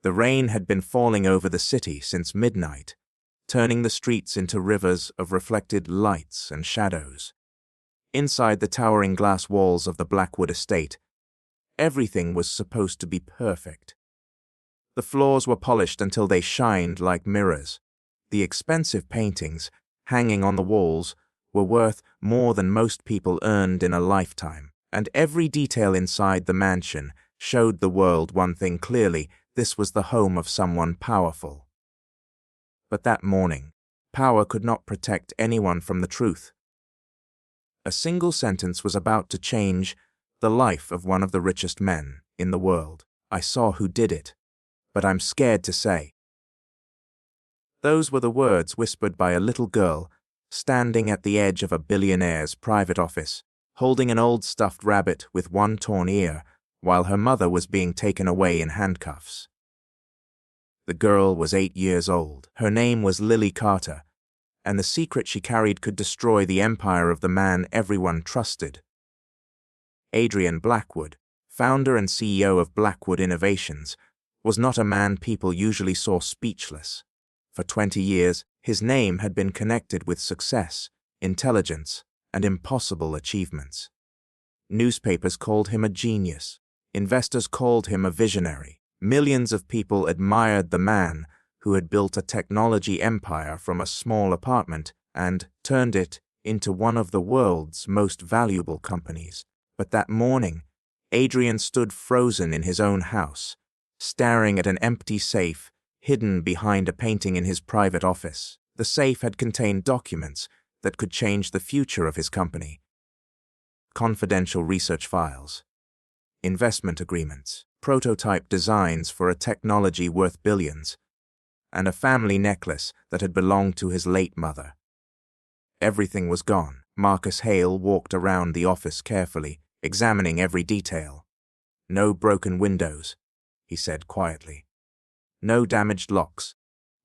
The rain had been falling over the city since midnight, turning the streets into rivers of reflected lights and shadows. Inside the towering glass walls of the Blackwood estate, everything was supposed to be perfect. The floors were polished until they shined like mirrors. The expensive paintings, hanging on the walls, were worth more than most people earned in a lifetime, and every detail inside the mansion showed the world one thing clearly: this was the home of someone powerful. But that morning, power could not protect anyone from the truth. A single sentence was about to change the life of one of the richest men in the world. I saw who did it, but I'm scared to say. Those were the words whispered by a little girl standing at the edge of a billionaire's private office, holding an old stuffed rabbit with one torn ear, while her mother was being taken away in handcuffs. The girl was 8 years old. Her name was Lily Carter, and the secret she carried could destroy the empire of the man everyone trusted. Adrian Blackwood, founder and CEO of Blackwood Innovations, was not a man people usually saw speechless. For 20 years, his name had been connected with success, intelligence, and impossible achievements. Newspapers called him a genius. Investors called him a visionary. Millions of people admired the man who had built a technology empire from a small apartment and turned it into one of the world's most valuable companies. But that morning, Adrian stood frozen in his own house, staring at an empty safe hidden behind a painting in his private office. The safe had contained documents that could change the future of his company. Confidential research files, investment agreements, prototype designs for a technology worth billions, and a family necklace that had belonged to his late mother. Everything was gone. Marcus Hale walked around the office carefully, examining every detail. No broken windows, he said quietly. No damaged locks.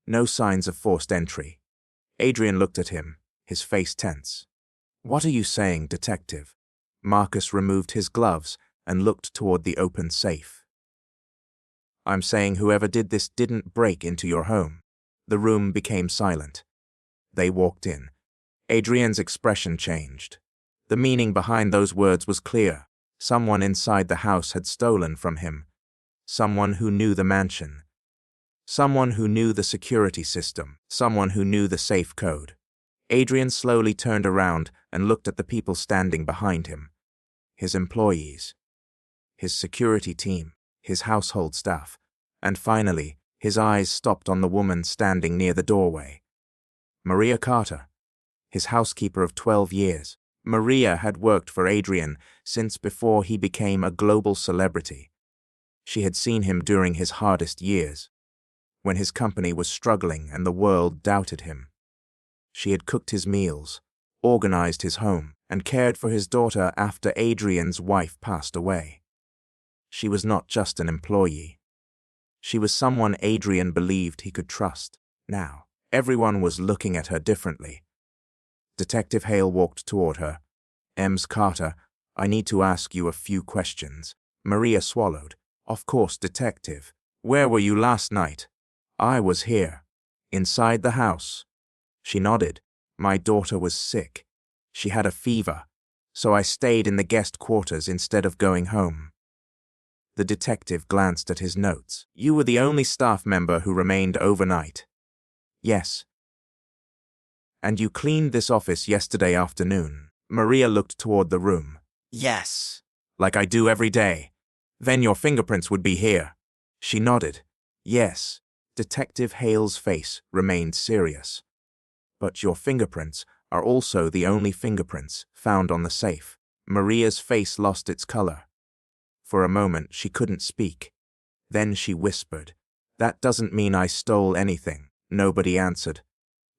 No signs of forced entry. Adrian looked at him, his face tense. "What are you saying, detective?" Marcus removed his gloves and looked toward the open safe. "I'm saying whoever did this didn't break into your home." The room became silent. They walked in. Adrian's expression changed. The meaning behind those words was clear. Someone inside the house had stolen from him. Someone who knew the mansion. Someone who knew the security system. Someone who knew the safe code. Adrian slowly turned around and looked at the people standing behind him. His employees, his security team, his household staff, and finally, his eyes stopped on the woman standing near the doorway. Maria Carter, his housekeeper of 12 years. Maria had worked for Adrian since before he became a global celebrity. She had seen him during his hardest years, when his company was struggling and the world doubted him. She had cooked his meals, organized his home, and cared for his daughter after Adrian's wife passed away. She was not just an employee. She was someone Adrian believed he could trust. Now, everyone was looking at her differently. Detective Hale walked toward her. "Ms. Carter, I need to ask you a few questions." Maria swallowed. "Of course, detective. Where were you last night?" "I was here, inside the house." She nodded. "My daughter was sick. She had a fever, so I stayed in the guest quarters instead of going home." The detective glanced at his notes. "You were the only staff member who remained overnight." "Yes." "And you cleaned this office yesterday afternoon." Maria looked toward the room. "Yes, like I do every day. Then your fingerprints would be here." She nodded. "Yes." Detective Hale's face remained serious. "But your fingerprints are also the only fingerprints found on the safe." Maria's face lost its color. For a moment, she couldn't speak. Then she whispered, "That doesn't mean I stole anything." Nobody answered,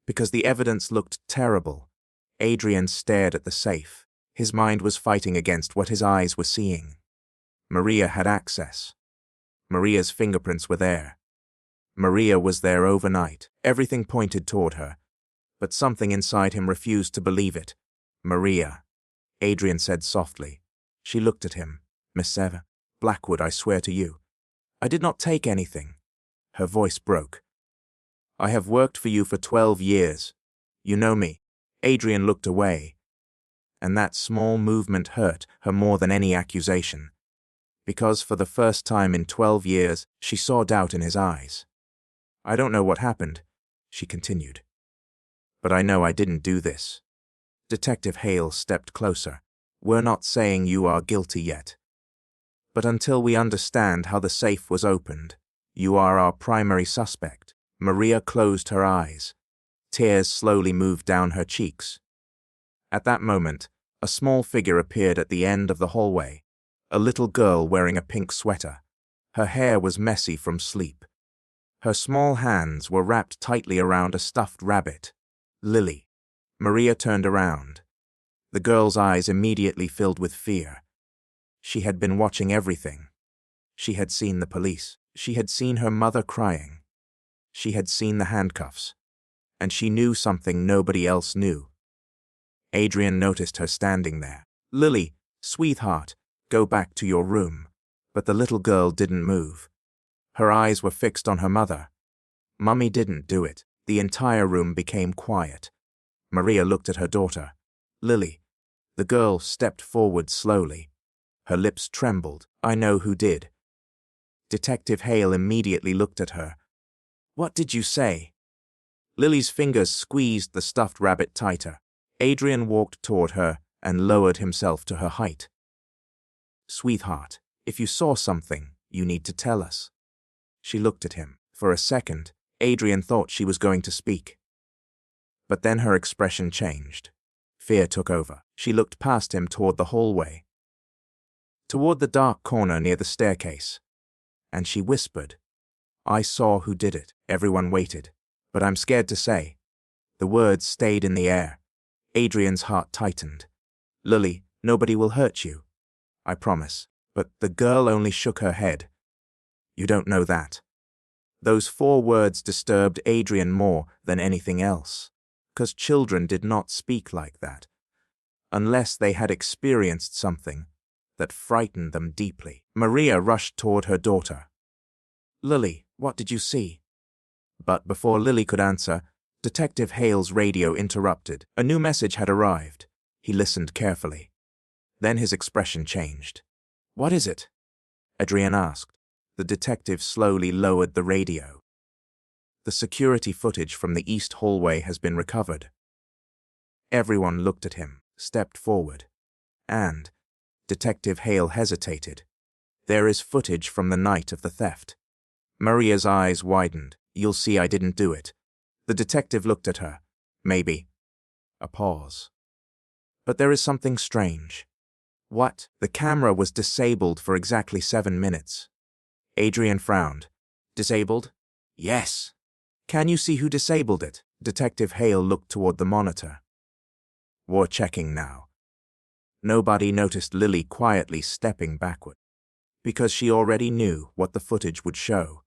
because the evidence looked terrible. Adrian stared at the safe. His mind was fighting against what his eyes were seeing. Maria had access. Maria's fingerprints were there. Maria was there overnight. Everything pointed toward her, but something inside him refused to believe it. "Maria," Adrian said softly. She looked at him. "Miss Blackwood, I swear to you, I did not take anything. Her voice broke. "I have worked for you for 12 years. You know me." Adrian looked away, and that small movement hurt her more than any accusation, because for the first time in 12 years, she saw doubt in his eyes. "I don't know what happened," she continued, "but I know I didn't do this." Detective Hale stepped closer. "We're not saying you are guilty yet. But until we understand how the safe was opened, you are our primary suspect." Maria closed her eyes. Tears slowly moved down her cheeks. At that moment, a small figure appeared at the end of the hallway, a little girl wearing a pink sweater. Her hair was messy from sleep. Her small hands were wrapped tightly around a stuffed rabbit. "Lily." Maria turned around. The girl's eyes immediately filled with fear. She had been watching everything. She had seen the police. She had seen her mother crying. She had seen the handcuffs. And she knew something nobody else knew. Adrian noticed her standing there. "Lily, sweetheart, go back to your room." But the little girl didn't move. Her eyes were fixed on her mother. "Mummy didn't do it." The entire room became quiet. Maria looked at her daughter. "Lily." The girl stepped forward slowly. Her lips trembled. "I know who did." Detective Hale immediately looked at her. "What did you say?" Lily's fingers squeezed the stuffed rabbit tighter. Adrian walked toward her and lowered himself to her height. "Sweetheart, if you saw something, you need to tell us." She looked at him. For a second, Adrian thought she was going to speak. But then her expression changed. Fear took over. She looked past him toward the hallway, toward the dark corner near the staircase, and she whispered, "I saw who did it." Everyone waited, but I'm scared to say. The words stayed in the air. Adrian's heart tightened. "Lily, nobody will hurt you. I promise." But the girl only shook her head. "You don't know that." Those 4 words disturbed Adrian more than anything else, because children did not speak like that, unless they had experienced something that frightened them deeply. Maria rushed toward her daughter. "Lily, what did you see?" But before Lily could answer, Detective Hale's radio interrupted. A new message had arrived. He listened carefully. Then his expression changed. "What is it?" Adrian asked. The detective slowly lowered the radio. "The security footage from the east hallway has been recovered." Everyone looked at him, stepped forward, and Detective Hale hesitated. "There is footage from the night of the theft." Maria's eyes widened. "You'll see I didn't do it." The detective looked at her. "Maybe." A pause. "But there is something strange." "What?" "The camera was disabled for exactly 7 minutes." Adrian frowned. "Disabled?" "Yes." "Can you see who disabled it?" Detective Hale looked toward the monitor. "We're checking now." Nobody noticed Lily quietly stepping backward, because she already knew what the footage would show.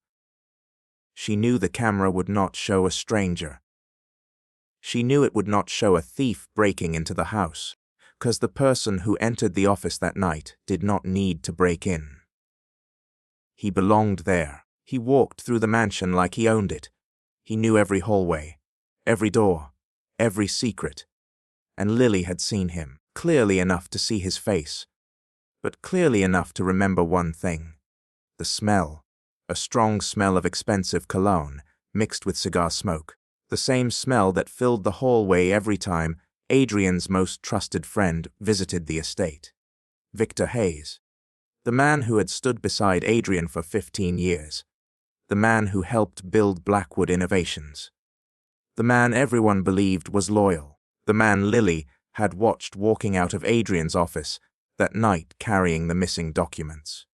She knew the camera would not show a stranger. She knew it would not show a thief breaking into the house, because the person who entered the office that night did not need to break in. He belonged there. He walked through the mansion like he owned it. He knew every hallway, every door, every secret. And Lily had seen him, clearly enough to see his face, but clearly enough to remember one thing: the smell, a strong smell of expensive cologne mixed with cigar smoke, the same smell that filled the hallway every time Adrian's most trusted friend visited the estate. Victor Hayes, the man who had stood beside Adrian for 15 years, the man who helped build Blackwood Innovations, the man everyone believed was loyal, the man Lily had watched walking out of Adrian's office that night carrying the missing documents.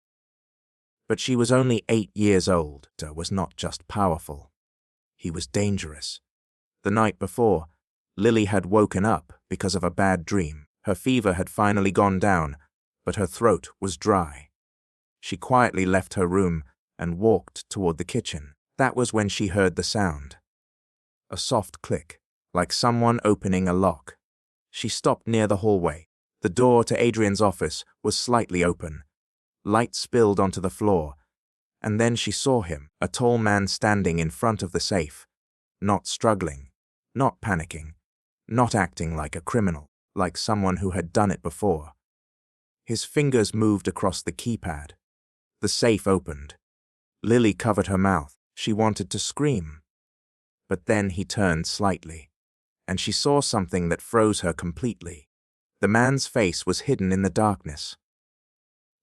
But she was only 8 years old. Victor was not just powerful. He was dangerous. The night before, Lily had woken up because of a bad dream. Her fever had finally gone down, but her throat was dry. She quietly left her room and walked toward the kitchen. That was when she heard the sound. A soft click, like someone opening a lock. She stopped near the hallway. The door to Adrian's office was slightly open. Light spilled onto the floor, And then she saw him, a tall man standing in front of the safe, not struggling, not panicking, not acting like a criminal, like someone who had done it before. His fingers moved across the keypad. The safe opened. Lily covered her mouth. She wanted to scream. But then he turned slightly, and she saw something that froze her completely. The man's face was hidden in the darkness.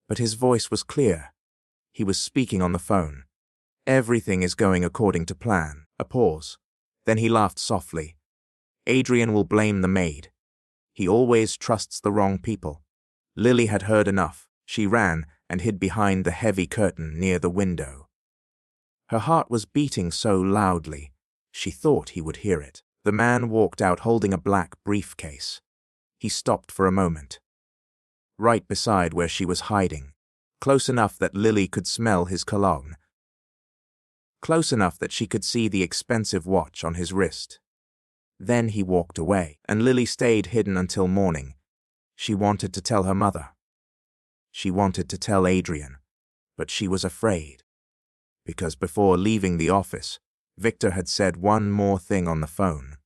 But his voice was clear. He was speaking on the phone. "Everything is going according to plan." A pause. Then he laughed softly. "Adrian will blame the maid. He always trusts the wrong people." Lily had heard enough. She ran and hid behind the heavy curtain near the window. Her heart was beating so loudly, she thought he would hear it. The man walked out holding a black briefcase. He stopped for a moment, right beside where she was hiding, close enough that Lily could smell his cologne, close enough that she could see the expensive watch on his wrist. Then he walked away, and Lily stayed hidden until morning. She wanted to tell her mother. She wanted to tell Adrian, but she was afraid. Because before leaving the office, Victor had said one more thing on the phone.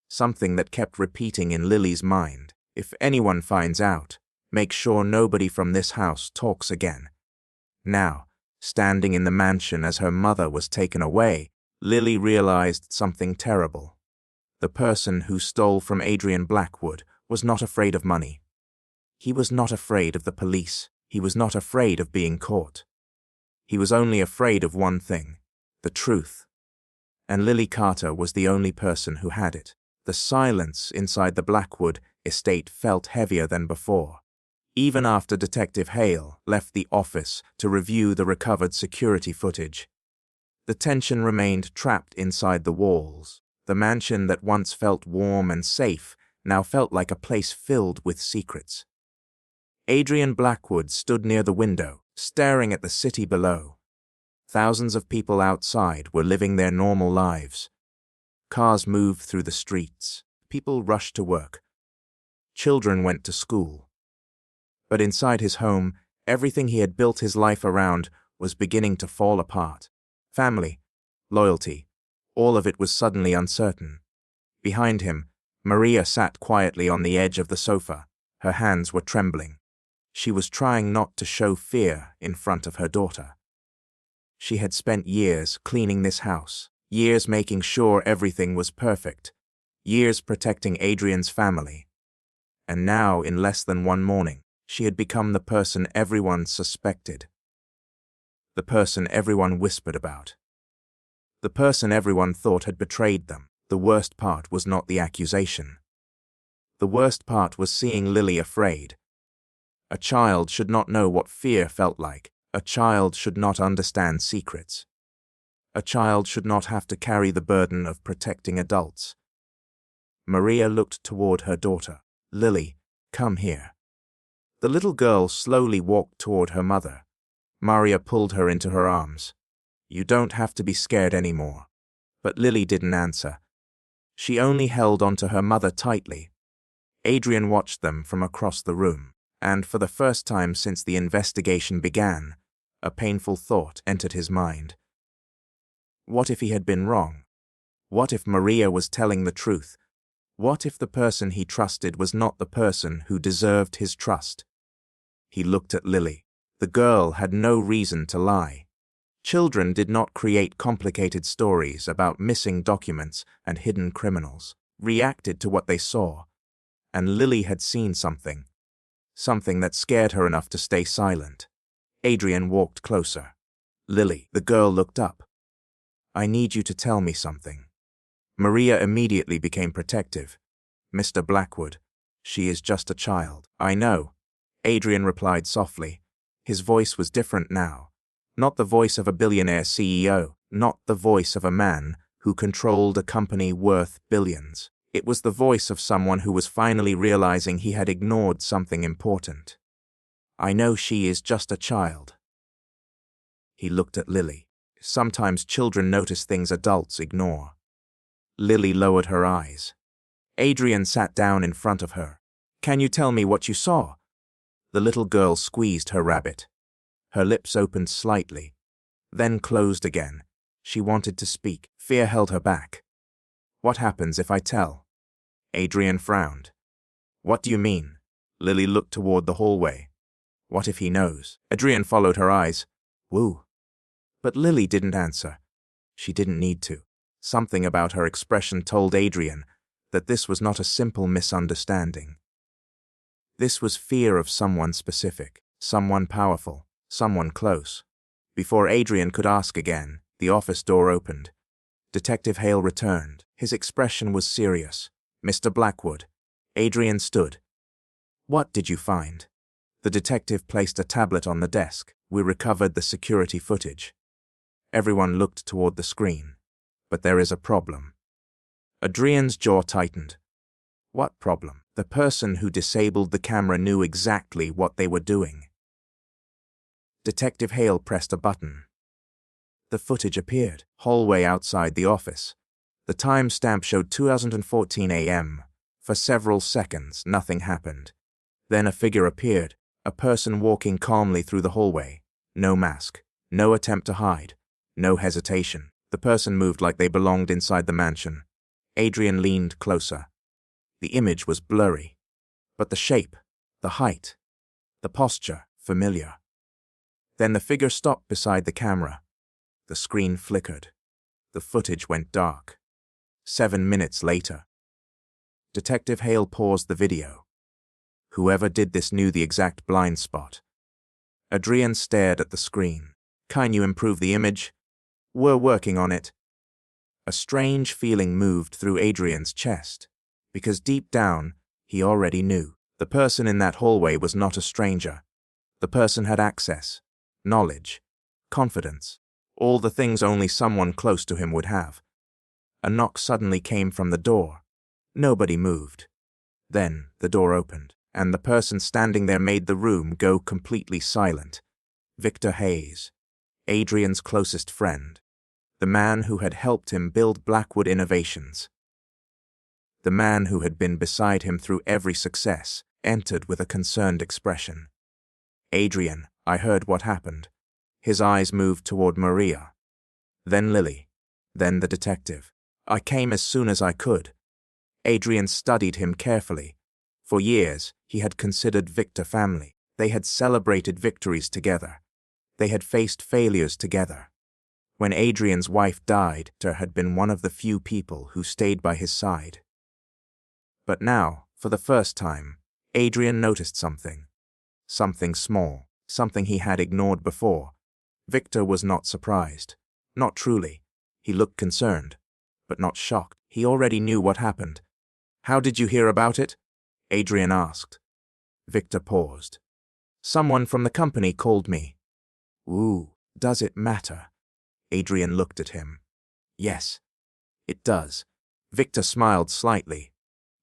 Something that kept repeating in Lily's mind. "If anyone finds out, make sure nobody from this house talks again." Now, standing in the mansion as her mother was taken away, Lily realized something terrible. The person who stole from Adrian Blackwood was not afraid of money. He was not afraid of the police. He was not afraid of being caught. He was only afraid of one thing, the truth. And Lily Carter was the only person who had it. The silence inside the Blackwood estate felt heavier than before. Even after Detective Hale left the office to review the recovered security footage, the tension remained trapped inside the walls. The mansion that once felt warm and safe now felt like a place filled with secrets. Adrian Blackwood stood near the window, staring at the city below. Thousands of people outside were living their normal lives. Cars moved through the streets. People rushed to work. Children went to school. But inside his home, everything he had built his life around was beginning to fall apart. Family, loyalty, all of it was suddenly uncertain. Behind him, Maria sat quietly on the edge of the sofa. Her hands were trembling. She was trying not to show fear in front of her daughter. She had spent years cleaning this house, years making sure everything was perfect, years protecting Adrian's family. And now, in less than one morning, she had become the person everyone suspected. The person everyone whispered about. The person everyone thought had betrayed them. The worst part was not the accusation. The worst part was seeing Lily afraid. A child should not know what fear felt like. A child should not understand secrets. A child should not have to carry the burden of protecting adults. Maria looked toward her daughter. "Lily, come here." The little girl slowly walked toward her mother. Maria pulled her into her arms. "You don't have to be scared anymore." But Lily didn't answer. She only held onto her mother tightly. Adrian watched them from across the room, and for the first time since the investigation began, a painful thought entered his mind. What if he had been wrong? What if Maria was telling the truth? What if the person he trusted was not the person who deserved his trust? He looked at Lily. The girl had no reason to lie. Children did not create complicated stories about missing documents and hidden criminals, reacted to what they saw. And Lily had seen something that scared her enough to stay silent. Adrian walked closer. "Lily," the girl looked up. "I need you to tell me something." Maria immediately became protective. "Mr. Blackwood, she is just a child." "I know," Adrian replied softly. His voice was different now. Not the voice of a billionaire CEO, not the voice of a man who controlled a company worth billions. It was the voice of someone who was finally realizing he had ignored something important. "I know she is just a child." He looked at Lily. Sometimes children notice things adults ignore. Lily lowered her eyes. Adrian sat down in front of her. "Can you tell me what you saw?" The little girl squeezed her rabbit. Her lips opened slightly. then closed again. She wanted to speak. Fear held her back. What happens if I tell? Adrian frowned. What do you mean? Lily looked toward the hallway. What if he knows? Adrian followed her eyes. Woo. But Lily didn't answer. She didn't need to. Something about her expression told Adrian that this was not a simple misunderstanding. This was fear of someone specific, someone powerful, someone close. Before Adrian could ask again, the office door opened. Detective Hale returned. His expression was serious. Mr. Blackwood. Adrian stood. What did you find? The detective placed a tablet on the desk. We recovered the security footage. Everyone looked toward the screen. But there is a problem. Adrian's jaw tightened. What problem? The person who disabled the camera knew exactly what they were doing. Detective Hale pressed a button. The footage appeared. Hallway outside the office. The timestamp showed 2014 a.m. For several seconds, nothing happened. Then a figure appeared, a person walking calmly through the hallway. No mask, no attempt to hide, no hesitation. The person moved like they belonged inside the mansion. Adrian leaned closer. The image was blurry, but the shape, the height, the posture, familiar. Then the figure stopped beside the camera. The screen flickered. The footage went dark. 7 minutes later. Detective Hale paused the video. Whoever did this knew the exact blind spot. Adrian stared at the screen. Can you improve the image? We're working on it. A strange feeling moved through Adrian's chest, because deep down, he already knew. The person in that hallway was not a stranger. The person had access, knowledge, confidence, all the things only someone close to him would have. A knock suddenly came from the door. Nobody moved. Then the door opened, and the person standing there made the room go completely silent. Victor Hayes, Adrian's closest friend, the man who had helped him build Blackwood Innovations. The man who had been beside him through every success entered with a concerned expression. Adrian, I heard what happened. His eyes moved toward Maria. Then Lily. Then the detective. I came as soon as I could. Adrian studied him carefully. For years, he had considered Victor family. They had celebrated victories together. They had faced failures together. When Adrian's wife died, Victor had been one of the few people who stayed by his side. But now, for the first time, Adrian noticed something. Something small, something he had ignored before. Victor was not surprised. Not truly. He looked concerned, but not shocked. He already knew what happened. How did you hear about it? Adrian asked. Victor paused. Someone from the company called me. Ooh, does it matter? Adrian looked at him. Yes, it does. Victor smiled slightly.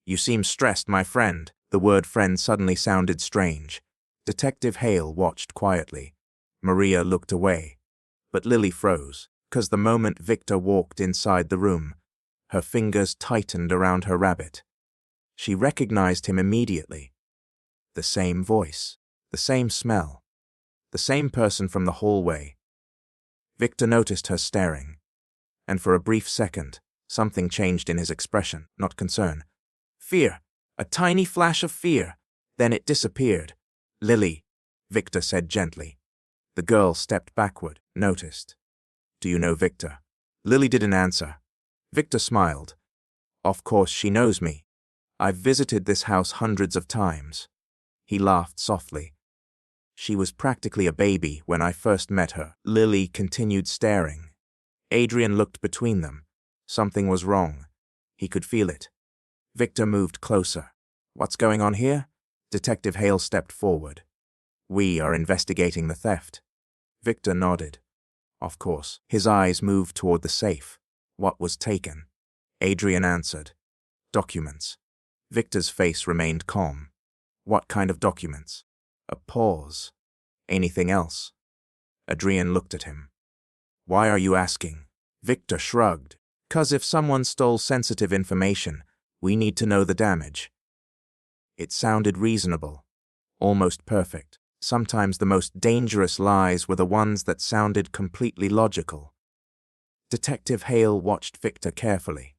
You seem stressed, my friend. The word friend suddenly sounded strange. Detective Hale watched quietly. Maria looked away. But Lily froze, 'cause the moment Victor walked inside the room, her fingers tightened around her rabbit. She recognized him immediately. The same voice, the same smell, the same person from the hallway. Victor noticed her staring, and for a brief second, something changed in his expression, not concern. Fear, a tiny flash of fear. Then it disappeared. Lily, Victor said gently. The girl stepped backward, noticed. Do you know Victor? Lily didn't answer. Victor smiled. Of course she knows me. I've visited this house hundreds of times. He laughed softly. She was practically a baby when I first met her. Lily continued staring. Adrian looked between them. Something was wrong. He could feel it. Victor moved closer. What's going on here? Detective Hale stepped forward. We are investigating the theft. Victor nodded. Of course. His eyes moved toward the safe. What was taken? Adrian answered. Documents. Victor's face remained calm. What kind of documents? A pause. Anything else? Adrian looked at him. Why are you asking? Victor shrugged. 'Cause if someone stole sensitive information, we need to know the damage. It sounded reasonable, almost perfect. Sometimes the most dangerous lies were the ones that sounded completely logical. Detective Hale watched Victor carefully.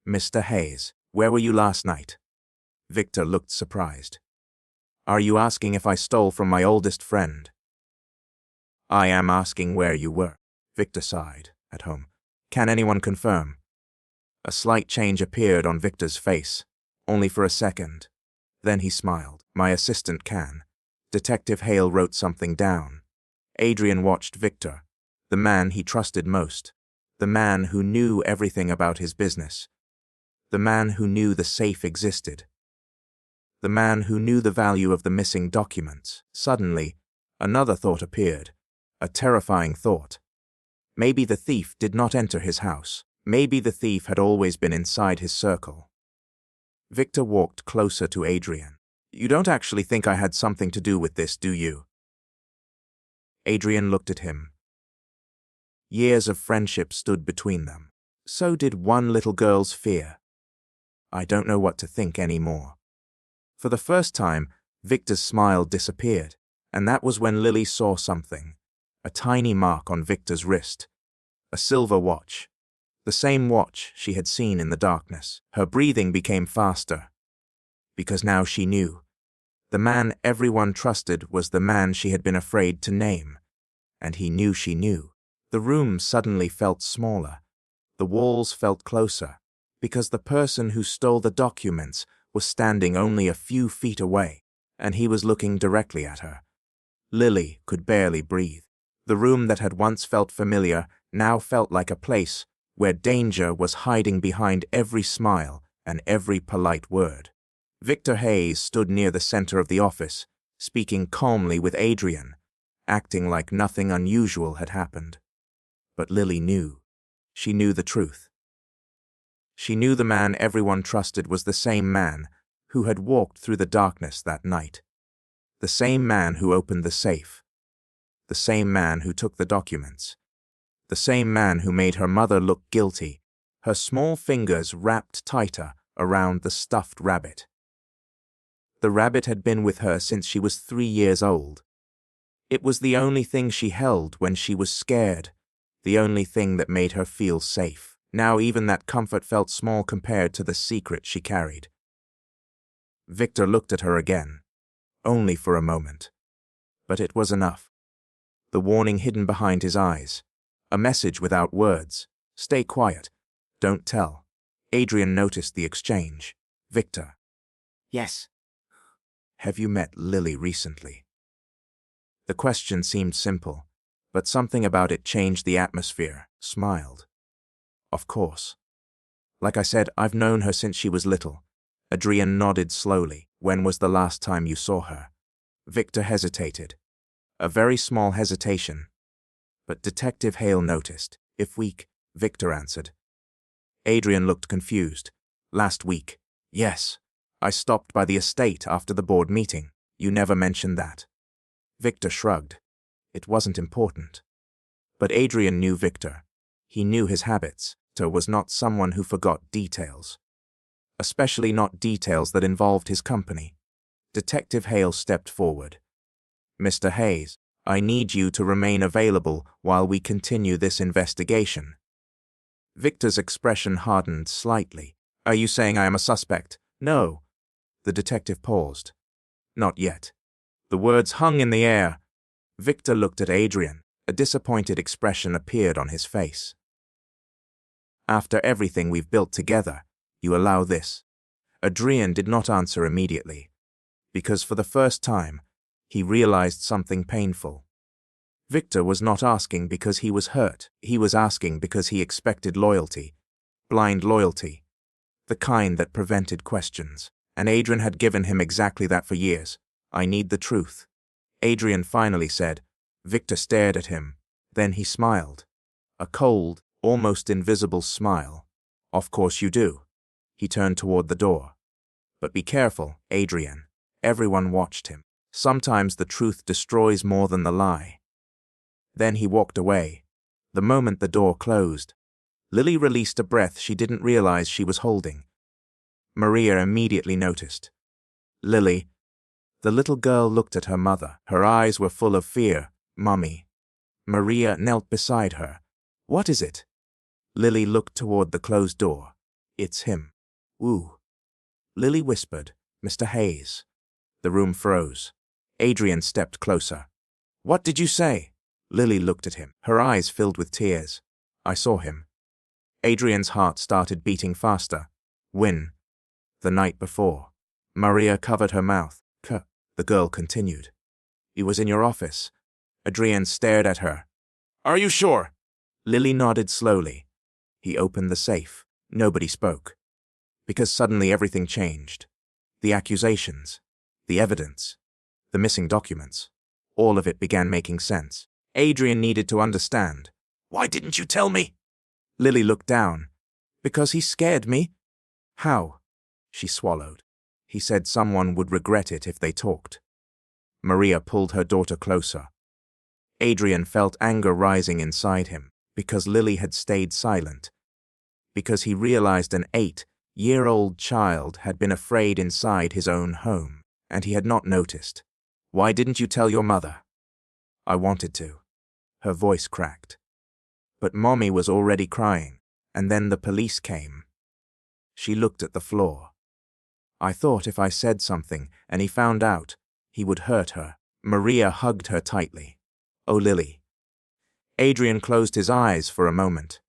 "Mr. Hayes, where were you last night?" Victor looked surprised. "Are you asking if I stole from my oldest friend?" "I am asking where you were." Victor sighed. "At home." "Can anyone confirm?" A slight change appeared on Victor's face, only for a second. Then he smiled. "My assistant can." Detective Hale wrote something down. Adrian watched Victor, the man he trusted most, the man who knew everything about his business, the man who knew the safe existed, the man who knew the value of the missing documents. Suddenly, another thought appeared, a terrifying thought. Maybe the thief did not enter his house. Maybe the thief had always been inside his circle. Victor walked closer to Adrian. "You don't actually think I had something to do with this, do you?" Adrian looked at him. Years of friendship stood between them. So did one little girl's fear. "I don't know what to think anymore." For the first time, Victor's smile disappeared, and that was when Lily saw something. A tiny mark on Victor's wrist. A silver watch. The same watch she had seen in the darkness. Her breathing became faster. Because now she knew. The man everyone trusted was the man she had been afraid to name. And he knew she knew. The room suddenly felt smaller. The walls felt closer, because the person who stole the documents was standing only a few feet away, and he was looking directly at her. Lily could barely breathe. The room that had once felt familiar now felt like a place where danger was hiding behind every smile and every polite word. Victor Hayes stood near the center of the office, speaking calmly with Adrian, acting like nothing unusual had happened. But Lily knew. She knew the truth. She knew the man everyone trusted was the same man who had walked through the darkness that night. The same man who opened the safe. The same man who took the documents. The same man who made her mother look guilty, her small fingers wrapped tighter around the stuffed rabbit. The rabbit had been with her since she was 3 years old. It was the only thing she held when she was scared, the only thing that made her feel safe. Now even that comfort felt small compared to the secret she carried. Victor looked at her again, only for a moment. But it was enough. The warning hidden behind his eyes. A message without words. "Stay quiet. Don't tell." Adrian noticed the exchange. "Victor." "Yes." "Have you met Lily recently?" The question seemed simple, but something about it changed the atmosphere. Smiled. "Of course. Like I said, I've known her since she was little." Adrian nodded slowly. "When was the last time you saw her?" Victor hesitated. A very small hesitation. But Detective Hale noticed. "If week," Victor answered. Adrian looked confused. "Last week." "Yes. I stopped by the estate after the board meeting. You never mentioned that." Victor shrugged. It wasn't important. But Adrian knew Victor. He knew his habits. Victor was not someone who forgot details. Especially not details that involved his company. Detective Hale stepped forward. "Mr. Hayes, I need you to remain available while we continue this investigation." Victor's expression hardened slightly. "Are you saying I am a suspect?" "No." The detective paused. "Not yet." The words hung in the air. Victor looked at Adrian. A disappointed expression appeared on his face. "After everything we've built together, you allow this?" Adrian did not answer immediately, because for the first time, he realized something painful. Victor was not asking because he was hurt. He was asking because he expected loyalty. Blind loyalty. The kind that prevented questions. And Adrian had given him exactly that for years. "I need the truth." Adrian finally said. Victor stared at him. Then he smiled. A cold, almost invisible smile. "Of course you do." He turned toward the door. "But be careful, Adrian." Everyone watched him. Sometimes the truth destroys more than the lie. Then he walked away. The moment the door closed, Lily released a breath she didn't realize she was holding. Maria immediately noticed. "Lily." The little girl looked at her mother. Her eyes were full of fear. "Mummy." Maria knelt beside her. "What is it?" Lily looked toward the closed door. "It's him." "Ooh." Lily whispered, "Mr. Hayes." The room froze. Adrian stepped closer. "What did you say?" Lily looked at him, her eyes filled with tears. "I saw him." Adrian's heart started beating faster. "When?" "The night before." Maria covered her mouth. The girl continued. "He was in your office." Adrian stared at her. "Are you sure?" Lily nodded slowly. "He opened the safe." Nobody spoke. Because suddenly everything changed. The accusations, the evidence, the missing documents. All of it began making sense. Adrian needed to understand. "Why didn't you tell me?" Lily looked down. "Because he scared me." "How?" She swallowed. "He said someone would regret it if they talked." Maria pulled her daughter closer. Adrian felt anger rising inside him because Lily had stayed silent, because he realized an 8-year-old child had been afraid inside his own home, and he had not noticed. "Why didn't you tell your mother?" "I wanted to." Her voice cracked. "But Mommy was already crying, and then the police came." She looked at the floor. "I thought if I said something and he found out, he would hurt her." Maria hugged her tightly. "Oh, Lily." Adrian closed his eyes for a moment.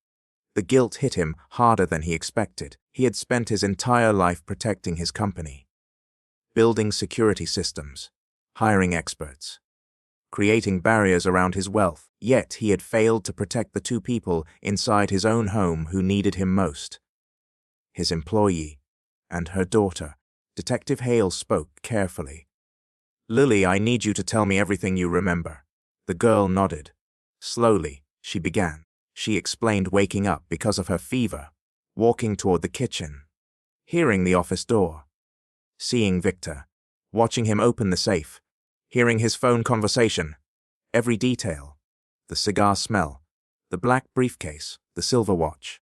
The guilt hit him harder than he expected. He had spent his entire life protecting his company, building security systems, hiring experts, creating barriers around his wealth. Yet he had failed to protect the two people inside his own home who needed him most. His employee and her daughter. Detective Hale spoke carefully. "Lily, I need you to tell me everything you remember." The girl nodded. Slowly, she began. She explained waking up because of her fever, walking toward the kitchen, hearing the office door, seeing Victor, watching him open the safe, hearing his phone conversation, every detail, the cigar smell, the black briefcase, the silver watch,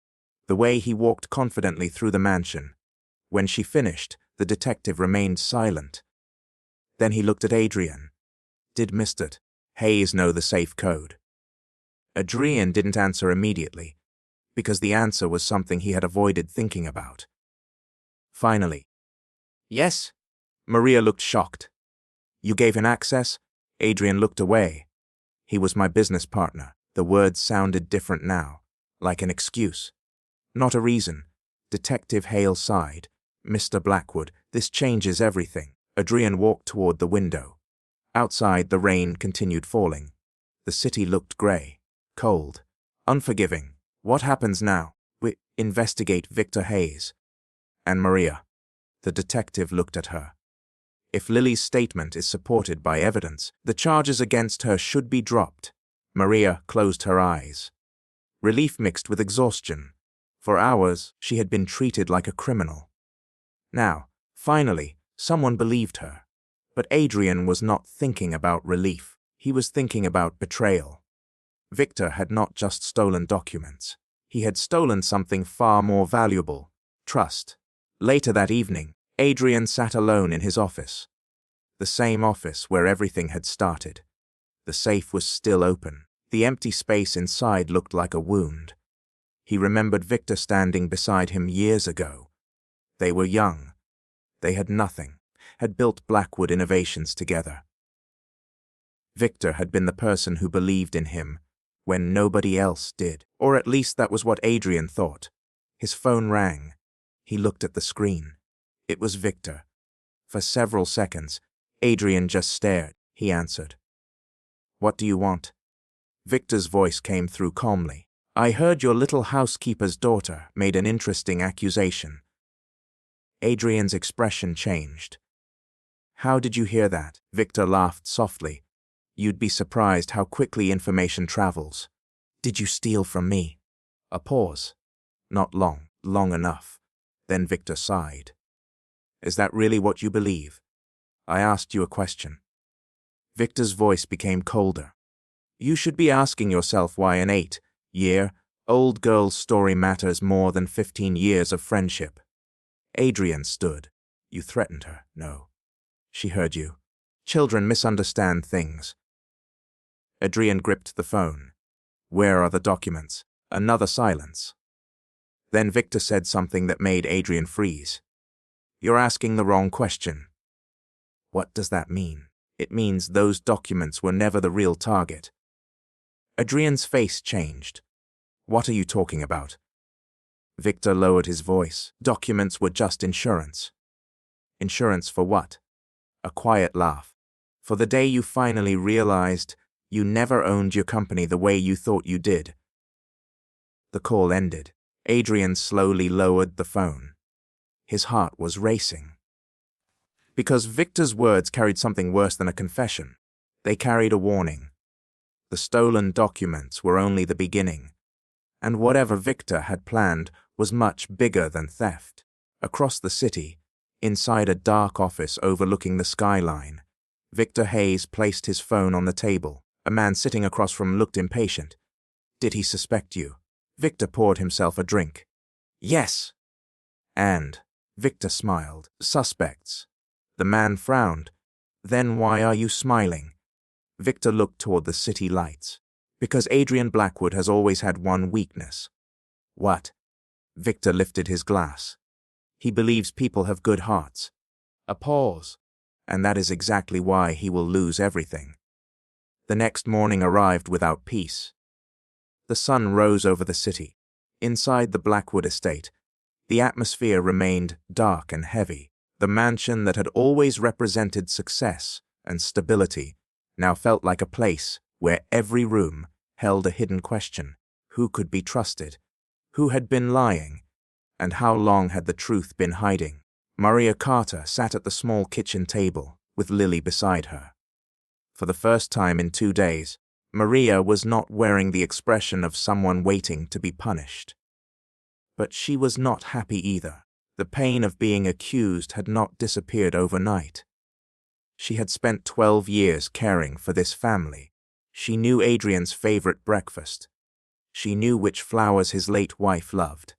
the way he walked confidently through the mansion. When she finished, the detective remained silent. Then he looked at Adrian. "Did Mr. Hayes know the safe code?" Adrian didn't answer immediately, because the answer was something he had avoided thinking about. Finally, "Yes." Maria looked shocked. "You gave him access?" Adrian looked away. "He was my business partner." The words sounded different now, like an excuse, not a reason. Detective Hale sighed. "Mr. Blackwood, this changes everything." Adrian walked toward the window. Outside, the rain continued falling. The city looked gray, cold, unforgiving. "What happens now?" "We investigate Victor Hayes." "And Maria?" The detective looked at her. "If Lily's statement is supported by evidence, the charges against her should be dropped." Maria closed her eyes. Relief mixed with exhaustion. For hours, she had been treated like a criminal. Now, finally, someone believed her. But Adrian was not thinking about relief. He was thinking about betrayal. Victor had not just stolen documents. He had stolen something far more valuable: trust. Later that evening, Adrian sat alone in his office. The same office where everything had started. The safe was still open. The empty space inside looked like a wound. He remembered Victor standing beside him years ago. They were young. They had nothing, had built Blackwood Innovations together. Victor had been the person who believed in him when nobody else did, or at least that was what Adrian thought. His phone rang. He looked at the screen. It was Victor. For several seconds, Adrian just stared. He answered. "What do you want?" Victor's voice came through calmly. "I heard your little housekeeper's daughter made an interesting accusation." Adrian's expression changed. "How did you hear that?" Victor laughed softly. "You'd be surprised how quickly information travels." "Did you steal from me?" A pause. Not long, long enough. Then Victor sighed. "Is that really what you believe? I asked you a question." Victor's voice became colder. "You should be asking yourself why an 8-year-old girl's story matters more than 15 years of friendship." Adrian stood. "You threatened her." "No. She heard you." Children misunderstand things. Adrian gripped the phone. Where are the documents? Another silence. Then Victor said something that made Adrian freeze. You're asking the wrong question. What does that mean? It means those documents were never the real target. Adrian's face changed. What are you talking about? Victor lowered his voice. Documents were just insurance. Insurance for what? A quiet laugh. For the day you finally realized you never owned your company the way you thought you did. The call ended. Adrian slowly lowered the phone. His heart was racing. Because Victor's words carried something worse than a confession. They carried a warning. The stolen documents were only the beginning, and whatever Victor had planned was much bigger than theft. Across the city, inside a dark office overlooking the skyline, Victor Hayes placed his phone on the table. A man sitting across from him looked impatient. Did he suspect you? Victor poured himself a drink. Yes. And Victor smiled. Suspects. The man frowned. Then why are you smiling? Victor looked toward the city lights. Because Adrian Blackwood has always had one weakness. What? Victor lifted his glass. He believes people have good hearts. A pause. And that is exactly why he will lose everything. The next morning arrived without peace. The sun rose over the city. Inside the Blackwood estate, the atmosphere remained dark and heavy. The mansion that had always represented success and stability now felt like a place where every room held a hidden question. Who could be trusted? Who had been lying? And how long had the truth been hiding? Maria Carter sat at the small kitchen table, with Lily beside her. For the first time in 2 days, Maria was not wearing the expression of someone waiting to be punished. But she was not happy either. The pain of being accused had not disappeared overnight. She had spent 12 years caring for this family. She knew Adrian's favorite breakfast. She knew which flowers his late wife loved.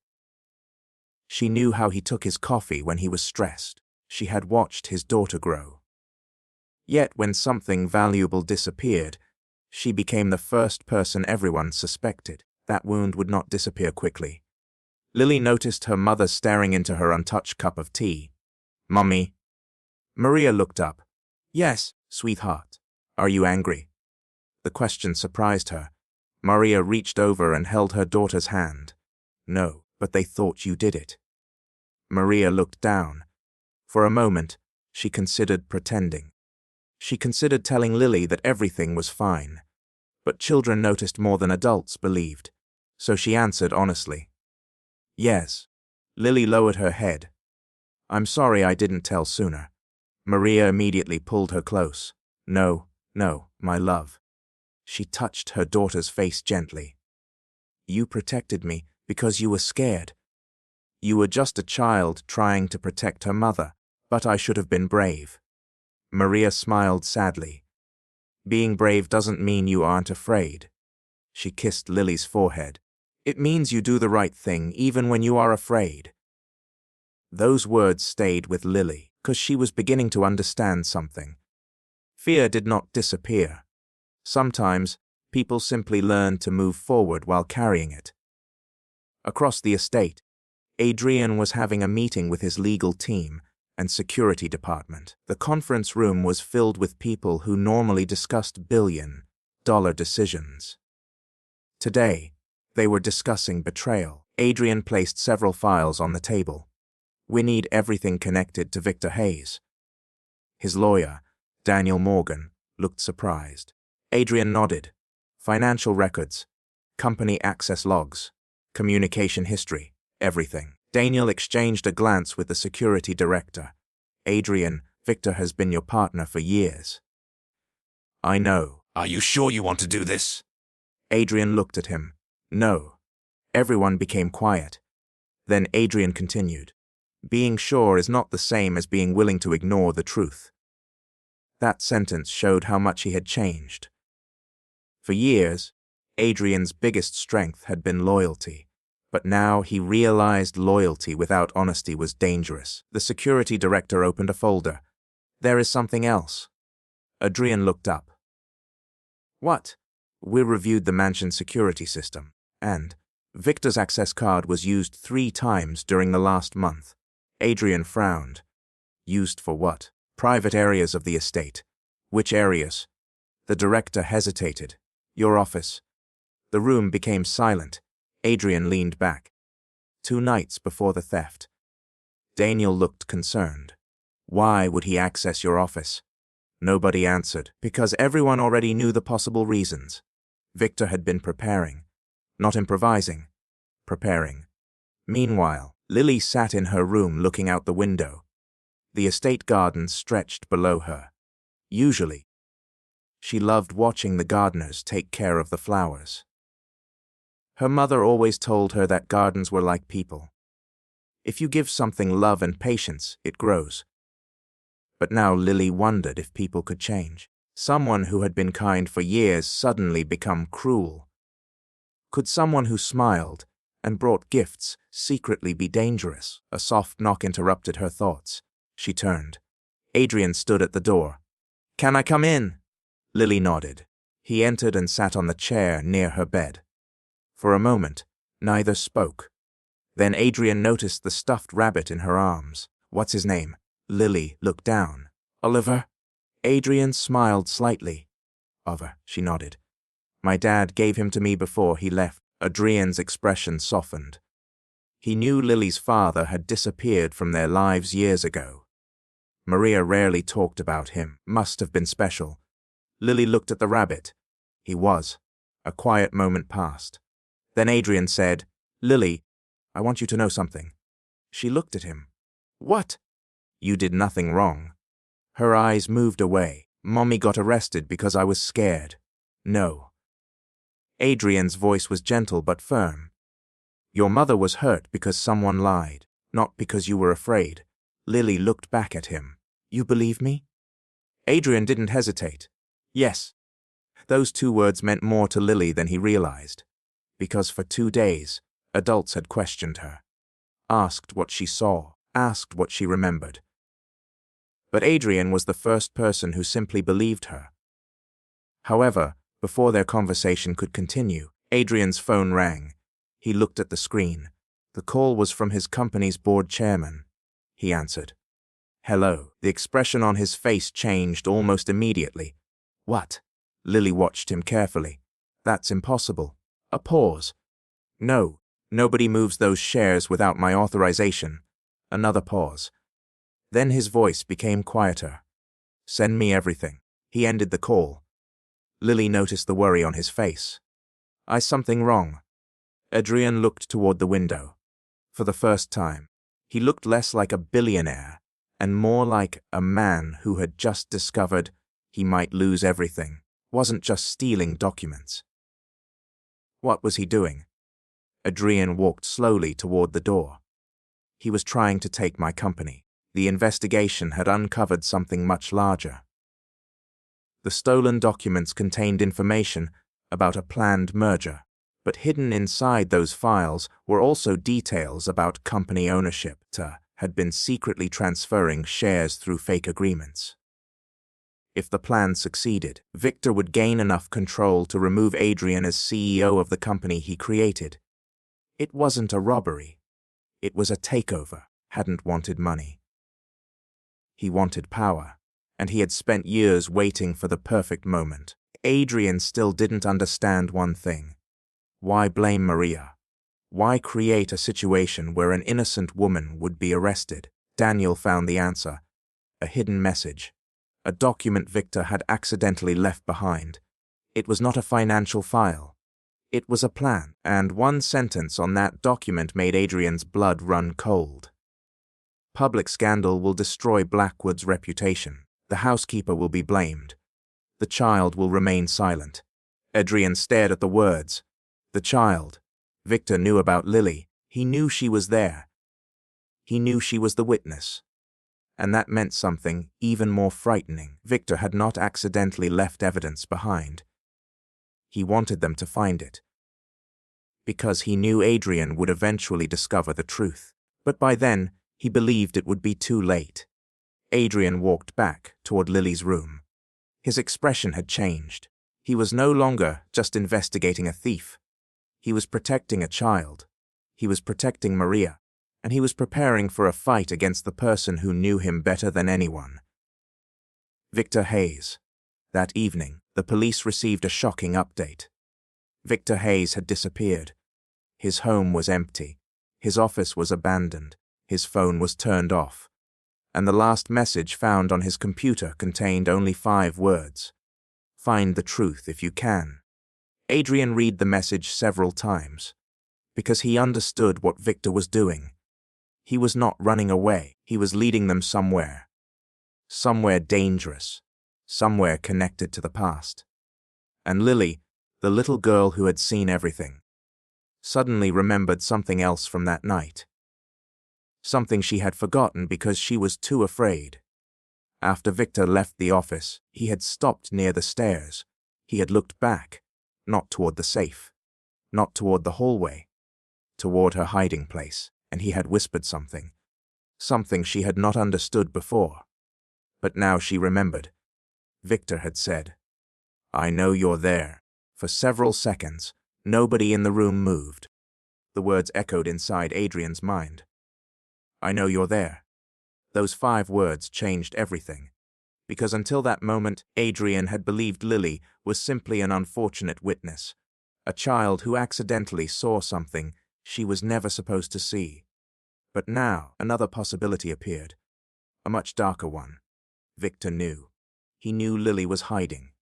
She knew how he took his coffee when he was stressed. She had watched his daughter grow. Yet when something valuable disappeared, she became the first person everyone suspected. That wound would not disappear quickly. Lily noticed her mother staring into her untouched cup of tea. Mummy. Maria looked up. Yes, sweetheart. Are you angry? The question surprised her. Maria reached over and held her daughter's hand. No, but they thought you did it. Maria looked down. For a moment, she considered pretending. She considered telling Lily that everything was fine. But children noticed more than adults believed, so she answered honestly. Yes. Lily lowered her head. I'm sorry I didn't tell sooner. Maria immediately pulled her close. No, my love. She touched her daughter's face gently. You protected me because you were scared. You were just a child trying to protect her mother, but I should have been brave. Maria smiled sadly. Being brave doesn't mean you aren't afraid. She kissed Lily's forehead. It means you do the right thing even when you are afraid. Those words stayed with Lily, because she was beginning to understand something. Fear did not disappear. Sometimes, people simply learn to move forward while carrying it. Across the estate, Adrian was having a meeting with his legal team and security department. The conference room was filled with people who normally discussed billion-dollar decisions. Today, they were discussing betrayal. Adrian placed several files on the table. We need everything connected to Victor Hayes. His lawyer, Daniel Morgan, looked surprised. Adrian nodded. Financial records, company access logs, communication history, everything. Daniel exchanged a glance with the security director. Adrian, Victor has been your partner for years. I know. Are you sure you want to do this? Adrian looked at him. No. Everyone became quiet. Then Adrian continued. Being sure is not the same as being willing to ignore the truth. That sentence showed how much he had changed. For years, Adrian's biggest strength had been loyalty, but now he realized loyalty without honesty was dangerous. The security director opened a folder. There is something else. Adrian looked up. What? We reviewed the mansion security system, and Victor's access card was used 3 times during the last month. Adrian frowned. Used for what? Private areas of the estate. Which areas? The director hesitated. Your office. The room became silent. Adrian leaned back. 2 nights before the theft. Daniel looked concerned. Why would he access your office? Nobody answered, because everyone already knew the possible reasons. Victor had been preparing. Not improvising. Preparing. Meanwhile, Lily sat in her room looking out the window. The estate garden stretched below her. Usually, she loved watching the gardeners take care of the flowers. Her mother always told her that gardens were like people. If you give something love and patience, it grows. But now Lily wondered if people could change. Someone who had been kind for years suddenly become cruel. Could someone who smiled and brought gifts secretly be dangerous? A soft knock interrupted her thoughts. She turned. Adrian stood at the door. Can I come in? Lily nodded. He entered and sat on the chair near her bed. For a moment, neither spoke. Then Adrian noticed the stuffed rabbit in her arms. What's his name? Lily looked down. Oliver? Adrian smiled slightly. Oliver, she nodded. My dad gave him to me before he left. Adrian's expression softened. He knew Lily's father had disappeared from their lives years ago. Maria rarely talked about him. Must have been special. Lily looked at the rabbit. He was. A quiet moment passed. Then Adrian said, Lily, I want you to know something. She looked at him. What? You did nothing wrong. Her eyes moved away. Mommy got arrested because I was scared. No. Adrian's voice was gentle but firm. Your mother was hurt because someone lied, not because you were afraid. Lily looked back at him. You believe me? Adrian didn't hesitate. Yes. Those 2 words meant more to Lily than he realized, because for 2 days, adults had questioned her, asked what she saw, asked what she remembered. But Adrian was the first person who simply believed her. However, before their conversation could continue, Adrian's phone rang. He looked at the screen. The call was from his company's board chairman. He answered. Hello. The expression on his face changed almost immediately. What? Lily watched him carefully. That's impossible. A pause. No, nobody moves those shares without my authorization. Another pause. Then his voice became quieter. Send me everything. He ended the call. Lily noticed the worry on his face. Is something wrong? Adrian looked toward the window. For the first time, he looked less like a billionaire and more like a man who had just discovered he might lose everything, wasn't just stealing documents. What was he doing? Adrian walked slowly toward the door. He was trying to take my company. The investigation had uncovered something much larger. The stolen documents contained information about a planned merger, but hidden inside those files were also details about company ownership. Had been secretly transferring shares through fake agreements. If the plan succeeded, Victor would gain enough control to remove Adrian as CEO of the company he created. It wasn't a robbery. It was a takeover. Hadn't wanted money. He wanted power, and he had spent years waiting for the perfect moment. Adrian still didn't understand one thing. Why blame Maria? Why create a situation where an innocent woman would be arrested? Daniel found the answer. A hidden message. A document Victor had accidentally left behind. It was not a financial file. It was a plan, and one sentence on that document made Adrian's blood run cold. Public scandal will destroy Blackwood's reputation. The housekeeper will be blamed. The child will remain silent. Adrian stared at the words. The child. Victor knew about Lily. He knew she was there. He knew she was the witness. And that meant something even more frightening. Victor had not accidentally left evidence behind. He wanted them to find it. Because he knew Adrian would eventually discover the truth. But by then, he believed it would be too late. Adrian walked back toward Lily's room. His expression had changed. He was no longer just investigating a thief. He was protecting a child. He was protecting Maria, and he was preparing for a fight against the person who knew him better than anyone. Victor Hayes. That evening, the police received a shocking update. Victor Hayes had disappeared. His home was empty. His office was abandoned. His phone was turned off. And the last message found on his computer contained only 5 words. Find the truth if you can. Adrian read the message several times, because he understood what Victor was doing. He was not running away. He was leading them somewhere. Somewhere dangerous. Somewhere connected to the past. And Lily, the little girl who had seen everything, suddenly remembered something else from that night. Something she had forgotten because she was too afraid. After Victor left the office, he had stopped near the stairs. He had looked back, not toward the safe, not toward the hallway, toward her hiding place, and he had whispered something she had not understood before. But now she remembered. Victor had said, "I know you're there." For several seconds, nobody in the room moved. The words echoed inside Adrian's mind. "I know you're there." Those 5 words changed everything, because until that moment, Adrian had believed Lily was simply an unfortunate witness, a child who accidentally saw something she was never supposed to see. But now, another possibility appeared, a much darker one. Victor knew. He knew Lily was hiding.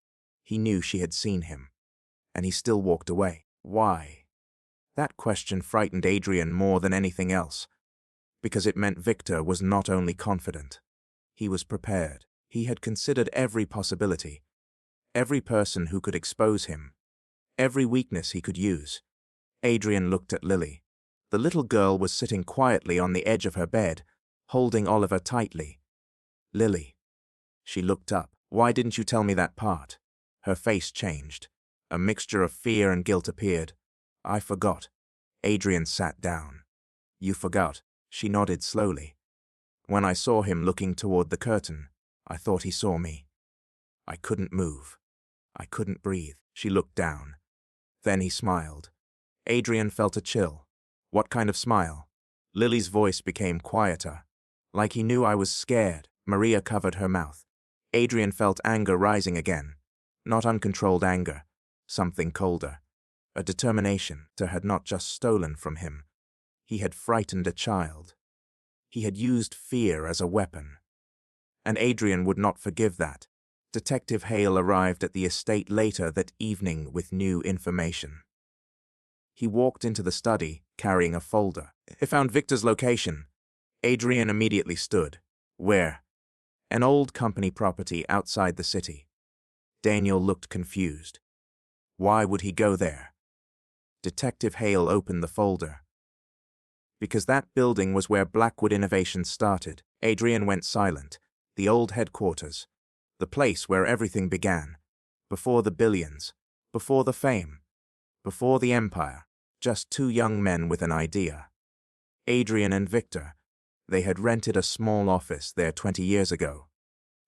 He knew she had seen him. And he still walked away. Why? That question frightened Adrian more than anything else, because it meant Victor was not only confident. He was prepared. He had considered every possibility, every person who could expose him, every weakness he could use. Adrian looked at Lily. The little girl was sitting quietly on the edge of her bed, holding Oliver tightly. "Lily." She looked up. "Why didn't you tell me that part?" Her face changed. A mixture of fear and guilt appeared. "I forgot." Adrian sat down. "You forgot?" She nodded slowly. "When I saw him looking toward the curtain, I thought he saw me. I couldn't move. I couldn't breathe." She looked down. Then he smiled. Adrian felt a chill. "What kind of smile?" Lily's voice became quieter. "Like he knew I was scared." Maria covered her mouth. Adrian felt anger rising again. Not uncontrolled anger. Something colder. A determination that had not just stolen from him. He had frightened a child. He had used fear as a weapon. And Adrian would not forgive that. Detective Hale arrived at the estate later that evening with new information. He walked into the study, carrying a folder. "I found Victor's location." Adrian immediately stood. "Where?" "An old company property outside the city." Daniel looked confused. Why would he go there? Detective Hale opened the folder. Because that building was where Blackwood Innovations started. Adrian went silent. The old headquarters. The place where everything began. Before the billions. Before the fame. Before the empire. Just 2 young men with an idea. Adrian and Victor. They had rented a small office there 20 years ago.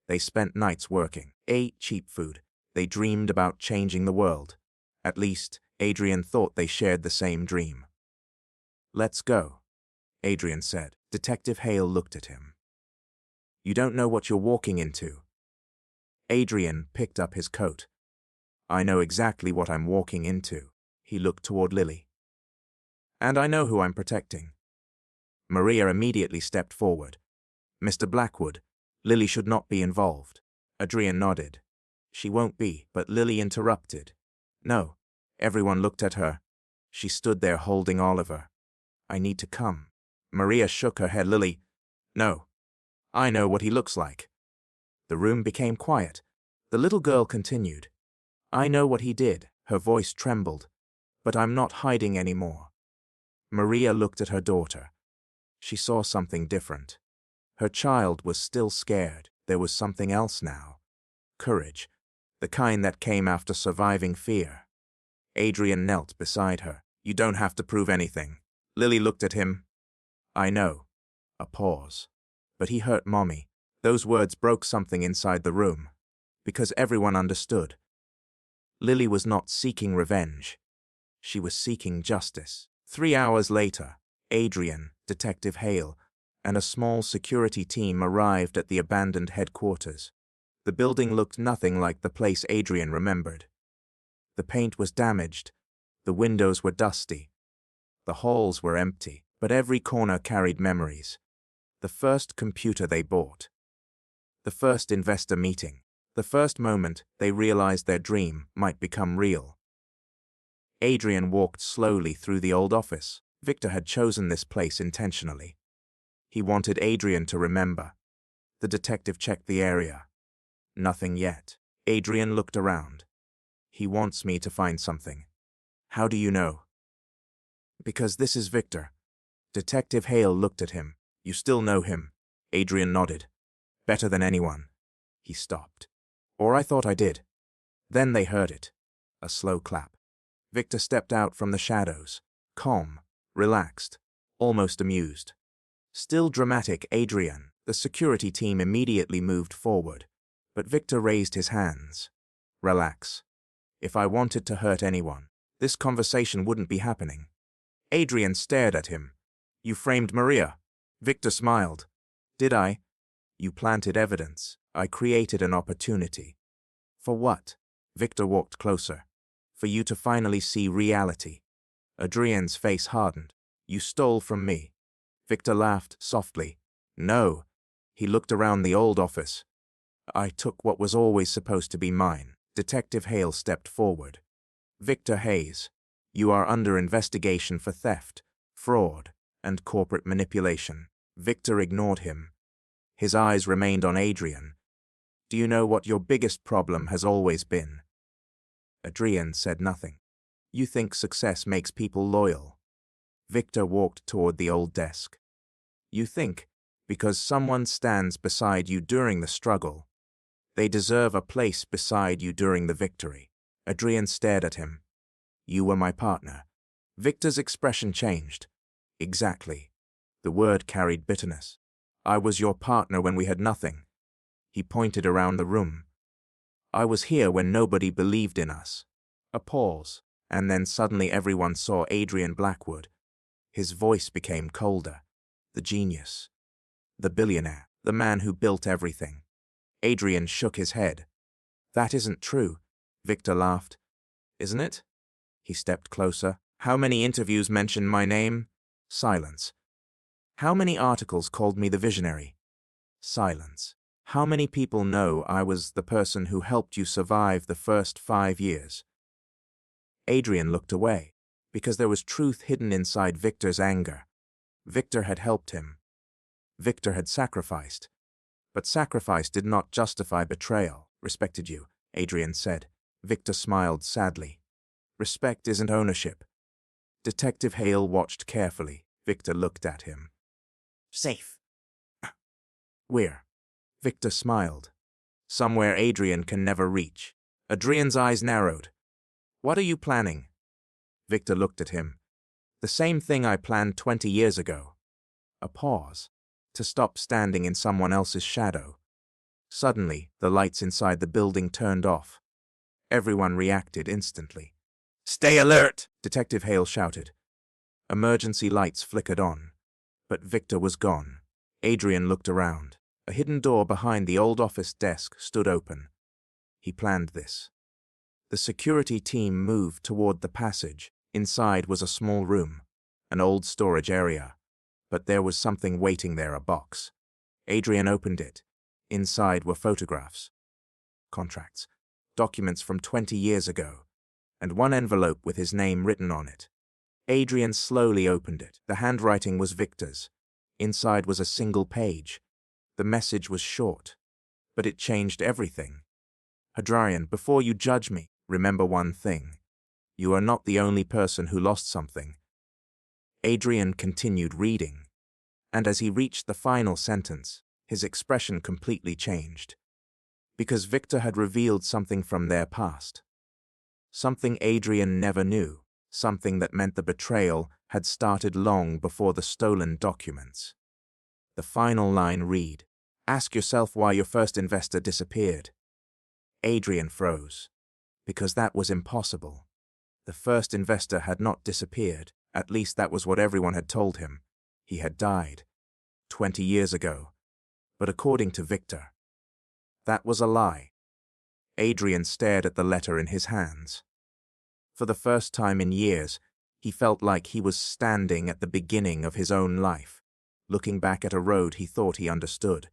They spent nights working, ate cheap food. They dreamed about changing the world. At least, Adrian thought they shared the same dream. "Let's go," Adrian said. Detective Hale looked at him. "You don't know what you're walking into." Adrian picked up his coat. "I know exactly what I'm walking into." He looked toward Lily. "And I know who I'm protecting." Maria immediately stepped forward. "Mr. Blackwood, Lily should not be involved." Adrian nodded. "She won't be," but Lily interrupted. "No." Everyone looked at her. She stood there holding Oliver. "I need to come." Maria shook her head. "Lily, no. I know what he looks like." The room became quiet. The little girl continued. "I know what he did." Her voice trembled. "But I'm not hiding anymore." Maria looked at her daughter. She saw something different. Her child was still scared. There was something else now. Courage. The kind that came after surviving fear. Adrian knelt beside her. "You don't have to prove anything." Lily looked at him. "I know." A pause. "But he hurt Mommy." Those words broke something inside the room. Because everyone understood. Lily was not seeking revenge. She was seeking justice. 3 hours later, Adrian, Detective Hale, and a small security team arrived at the abandoned headquarters. The building looked nothing like the place Adrian remembered. The paint was damaged, the windows were dusty, the halls were empty, but every corner carried memories. The first computer they bought. The first investor meeting. The first moment they realized their dream might become real. Adrian walked slowly through the old office. Victor had chosen this place intentionally. He wanted Adrian to remember. The detective checked the area. Nothing yet. Adrian looked around. He wants me to find something. How do you know? Because this is Victor. Detective Hale looked at him. You still know him? Adrian nodded. Better than anyone. He stopped. Or I thought I did. Then they heard it. A slow clap. Victor stepped out from the shadows. Calm, relaxed, almost amused. Still dramatic, Adrian. The security team immediately moved forward. But Victor raised his hands. Relax. If I wanted to hurt anyone, this conversation wouldn't be happening. Adrian stared at him. You framed Maria. Victor smiled. Did I? You planted evidence. I created an opportunity. For what? Victor walked closer. For you to finally see reality. Adrian's face hardened. You stole from me. Victor laughed softly. No. He looked around the old office. I took what was always supposed to be mine. Detective Hale stepped forward. Victor Hayes, you are under investigation for theft, fraud, and corporate manipulation. Victor ignored him. His eyes remained on Adrian. Do you know what your biggest problem has always been? Adrian said nothing. You think success makes people loyal. Victor walked toward the old desk. You think, because someone stands beside you during the struggle, they deserve a place beside you during the victory. Adrian stared at him. You were my partner. Victor's expression changed. Exactly. The word carried bitterness. I was your partner when we had nothing. He pointed around the room. I was here when nobody believed in us. A pause, and then suddenly everyone saw Adrian Blackwood. His voice became colder. The genius. The billionaire. The man who built everything. Adrian shook his head. That isn't true. Victor laughed. Isn't it? He stepped closer. How many interviews mentioned my name? Silence. How many articles called me the visionary? Silence. How many people know I was the person who helped you survive the first 5 years? Adrian looked away, because there was truth hidden inside Victor's anger. Victor had helped him. Victor had sacrificed. But sacrifice did not justify betrayal. Respected you, Adrian said. Victor smiled sadly. Respect isn't ownership. Detective Hale watched carefully. Victor looked at him. Safe. Where? Victor smiled. Somewhere Adrian can never reach. Adrian's eyes narrowed. What are you planning? Victor looked at him. The same thing I planned 20 years ago. A pause. To stop standing in someone else's shadow. Suddenly, the lights inside the building turned off. Everyone reacted instantly. Stay alert! Detective Hale shouted. Emergency lights flickered on. But Victor was gone. Adrian looked around. A hidden door behind the old office desk stood open. He planned this. The security team moved toward the passage. Inside was a small room, an old storage area. But there was something waiting there, a box. Adrian opened it. Inside were photographs, contracts, documents from 20 years ago, and one envelope with his name written on it. Adrian slowly opened it. The handwriting was Victor's. Inside was a single page. The message was short, but it changed everything. Hadrian, before you judge me, remember one thing. You are not the only person who lost something. Adrian continued reading, and as he reached the final sentence, his expression completely changed. Because Victor had revealed something from their past. Something Adrian never knew. Something that meant the betrayal had started long before the stolen documents. The final line read, Ask yourself why your first investor disappeared. Adrian froze. Because that was impossible. The first investor had not disappeared. At least that was what everyone had told him. He had died 20 years ago. But according to Victor, that was a lie. Adrian stared at the letter in his hands. For the first time in years, he felt like he was standing at the beginning of his own life, looking back at a road he thought he understood.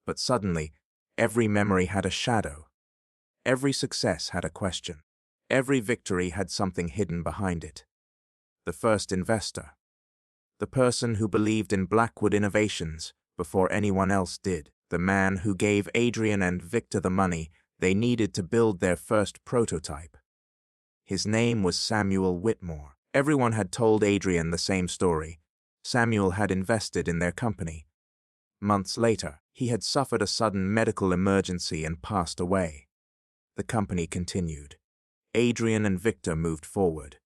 But suddenly, every memory had a shadow. Every success had a question. Every victory had something hidden behind it. The first investor. The person who believed in Blackwood innovations before anyone else did. The man who gave Adrian and Victor the money they needed to build their first prototype. His name was Samuel Whitmore. Everyone had told Adrian the same story. Samuel had invested in their company. Months later, he had suffered a sudden medical emergency and passed away. The company continued. Adrian and Victor moved forward.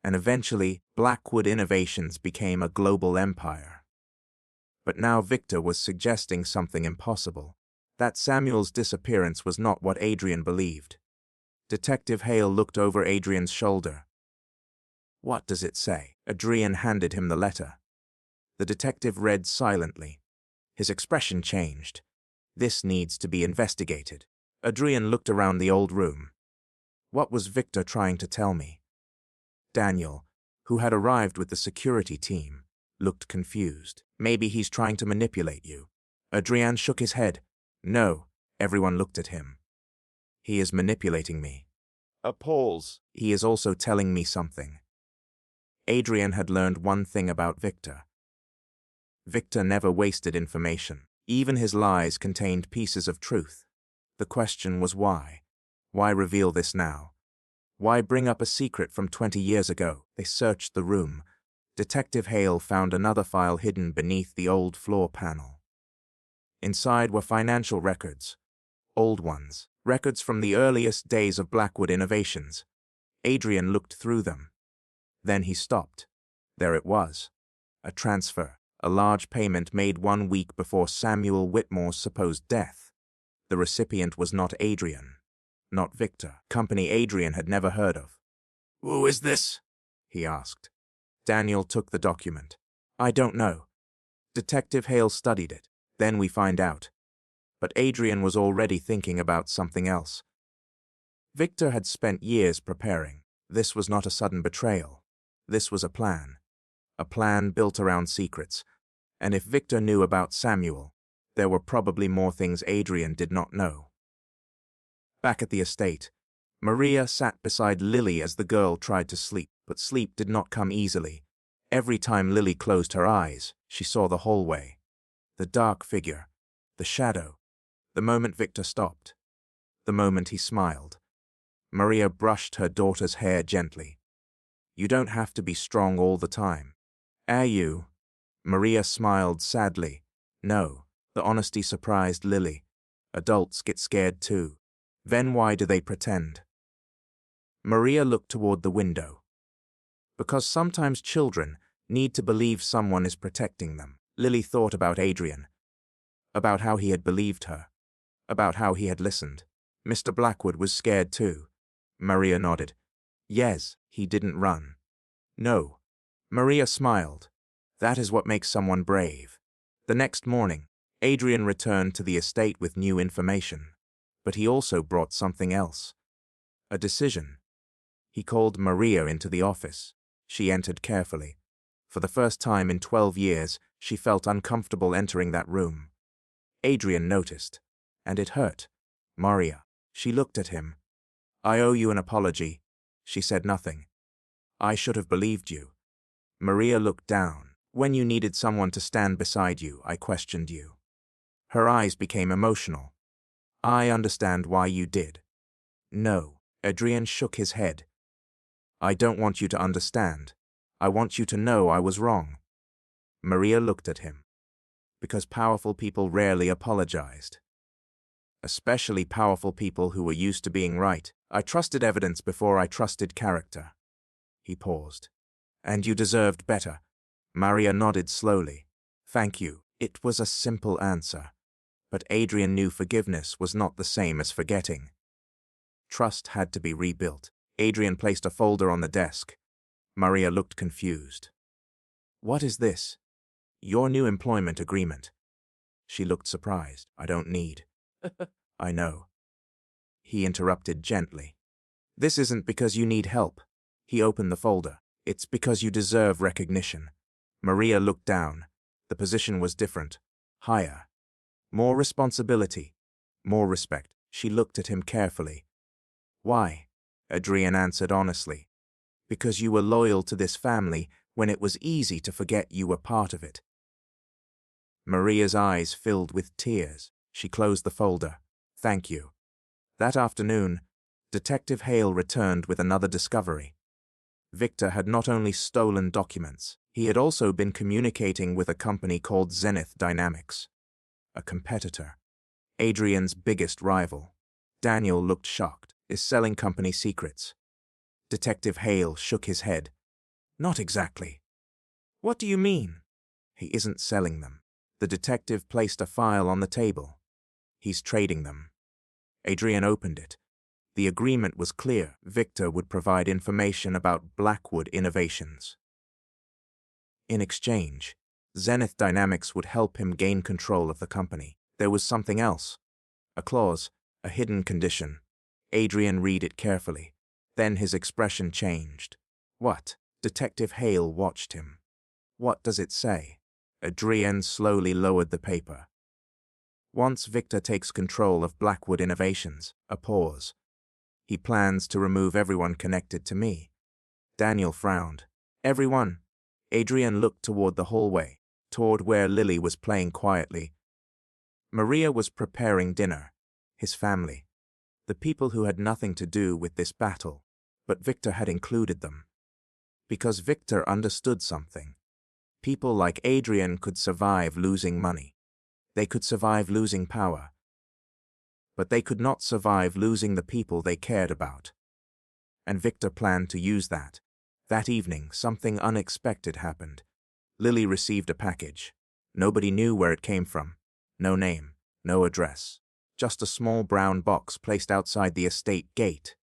And eventually, Blackwood Innovations became a global empire. But now Victor was suggesting something impossible. That Samuel's disappearance was not what Adrian believed. Detective Hale looked over Adrian's shoulder. "What does it say?" Adrian handed him the letter. The detective read silently. His expression changed. "This needs to be investigated." Adrian looked around the old room. What was Victor trying to tell me? Daniel, who had arrived with the security team, looked confused. "Maybe he's trying to manipulate you." Adrian shook his head. "No." Everyone looked at him. "He is manipulating me." A pause. "He is also telling me something." Adrian had learned one thing about Victor. Victor never wasted information. Even his lies contained pieces of truth. The question was why? Why reveal this now? Why bring up a secret from 20 years ago? They searched the room. Detective Hale found another file hidden beneath the old floor panel. Inside were financial records. Old ones. Records from the earliest days of Blackwood Innovations. Adrian looked through them. Then he stopped. There it was. A transfer. A large payment made 1 week before Samuel Whitmore's supposed death. The recipient was not Adrian. Not Victor. Company Adrian had never heard of. Who is this? He asked. Daniel took the document. "I don't know." Detective Hale studied it. "Then we find out." But Adrian was already thinking about something else. Victor had spent years preparing. This was not a sudden betrayal. This was a plan. A plan built around secrets. And if Victor knew about Samuel, there were probably more things Adrian did not know. Back at the estate, Maria sat beside Lily as the girl tried to sleep, but sleep did not come easily. Every time Lily closed her eyes, she saw the hallway, the dark figure, the shadow, the moment Victor stopped, the moment he smiled. Maria brushed her daughter's hair gently. "You don't have to be strong all the time. Are you?" Maria smiled sadly. "No." The honesty surprised Lily. Adults get scared too. Then why do they pretend? Maria looked toward the window. Because sometimes children need to believe someone is protecting them. Lily thought about Adrian, about how he had believed her, about how he had listened. Mr. Blackwood was scared too. Maria nodded. Yes, he didn't run. No. Maria smiled. That is what makes someone brave. The next morning, Adrian returned to the estate with new information. But he also brought something else. A decision. He called Maria into the office. She entered carefully. For the first time in 12 years, she felt uncomfortable entering that room. Adrian noticed, and it hurt. "Maria." She looked at him. "I owe you an apology." She said nothing. "I should have believed you." Maria looked down. "When you needed someone to stand beside you, I questioned you." Her eyes became emotional. "I understand why you did." "No." Adrian shook his head. "I don't want you to understand. I want you to know I was wrong." Maria looked at him. Because powerful people rarely apologized. Especially powerful people who were used to being right. "I trusted evidence before I trusted character." He paused. "And you deserved better." Maria nodded slowly. "Thank you." It was a simple answer. But Adrian knew forgiveness was not the same as forgetting. Trust had to be rebuilt. Adrian placed a folder on the desk. Maria looked confused. "What is this?" "Your new employment agreement." She looked surprised. "I don't need." "I know." He interrupted gently. "This isn't because you need help." He opened the folder. "It's because you deserve recognition." Maria looked down. The position was different. Higher. More responsibility. More respect. She looked at him carefully. "Why?" Adrian answered honestly. "Because you were loyal to this family when it was easy to forget you were part of it." Maria's eyes filled with tears. She closed the folder. "Thank you." That afternoon, Detective Hale returned with another discovery. Victor had not only stolen documents, he had also been communicating with a company called Zenith Dynamics, a competitor, Adrian's biggest rival. Daniel looked shocked. "Is selling company secrets?" Detective Hale shook his head. "Not exactly." "What do you mean?" "He isn't selling them." The detective placed a file on the table. "He's trading them." Adrian opened it. The agreement was clear. Victor would provide information about Blackwood innovations. In exchange, Zenith Dynamics would help him gain control of the company. There was something else. A clause, a hidden condition. Adrian read it carefully. Then his expression changed. "What?" Detective Hale watched him. "What does it say?" Adrian slowly lowered the paper. "Once Victor takes control of Blackwood Innovations," a pause, "he plans to remove everyone connected to me." Daniel frowned. "Everyone?" Adrian looked toward the hallway, toward where Lily was playing quietly. Maria was preparing dinner. His family. The people who had nothing to do with this battle, but Victor had included them. Because Victor understood something. People like Adrian could survive losing money. They could survive losing power. But they could not survive losing the people they cared about. And Victor planned to use that. That evening, something unexpected happened. Lily received a package. Nobody knew where it came from. No name, no address. Just a small brown box placed outside the estate gate.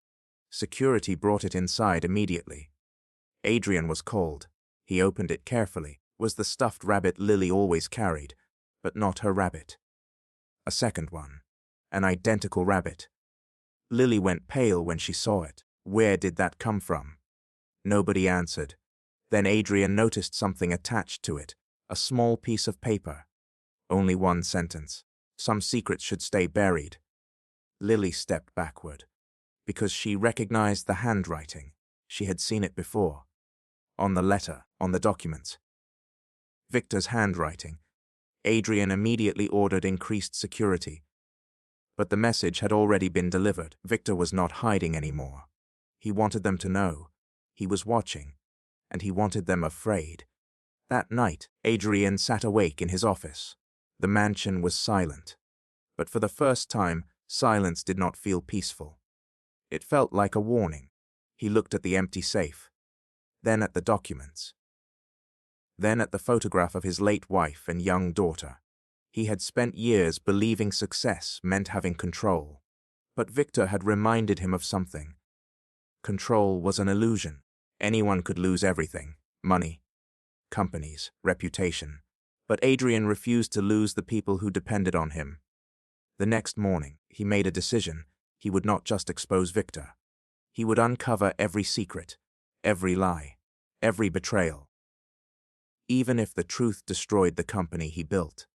Security brought it inside immediately. Adrian was called. He opened it carefully. Was the stuffed rabbit Lily always carried, but not her rabbit. A second one. An identical rabbit. Lily went pale when she saw it. Where did that come from? Nobody answered. Then Adrian noticed something attached to it, a small piece of paper. Only one sentence. Some secrets should stay buried. Lily stepped backward, because she recognized the handwriting. She had seen it before. On the letter, on the documents. Victor's handwriting. Adrian immediately ordered increased security. But the message had already been delivered. Victor was not hiding anymore. He wanted them to know. He was watching, and he wanted them afraid. That night, Adrian sat awake in his office. The mansion was silent. But for the first time, silence did not feel peaceful. It felt like a warning. He looked at the empty safe, then at the documents, then at the photograph of his late wife and young daughter. He had spent years believing success meant having control. But Victor had reminded him of something. Control was an illusion. Anyone could lose everything: money, companies, reputation. But Adrian refused to lose the people who depended on him. The next morning, he made a decision. He would not just expose Victor. He would uncover every secret, every lie, every betrayal. Even if the truth destroyed the company he built.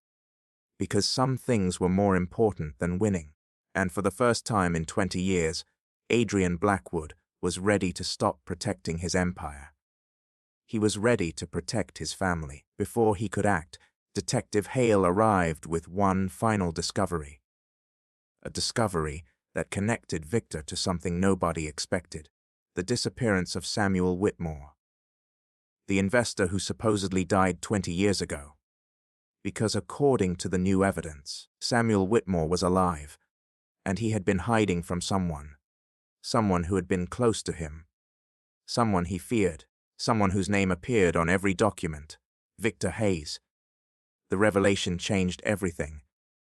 Because some things were more important than winning. And for the first time in 20 years, Adrian Blackwood was ready to stop protecting his empire. He was ready to protect his family. Before he could act, Detective Hale arrived with one final discovery. A discovery that connected Victor to something nobody expected: the disappearance of Samuel Whitmore, the investor who supposedly died 20 years ago. Because according to the new evidence, Samuel Whitmore was alive, and he had been hiding from someone who had been close to him, someone he feared, someone whose name appeared on every document: Victor Hayes. The revelation changed everything.